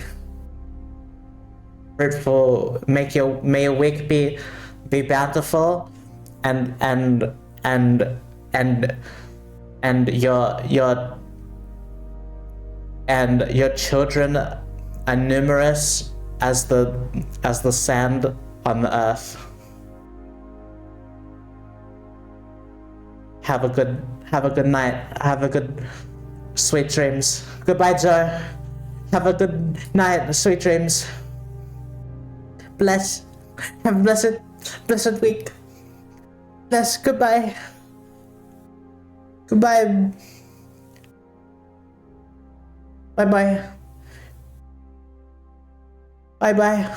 Fruitful. May your week be bountiful, and your children are numerous as the sand on the earth. Have a good night. Have a good sweet dreams. Goodbye, Joe. Have a good night. Sweet dreams. Bless. Have a blessed week. Bless. Goodbye. Goodbye. Bye bye. Bye bye.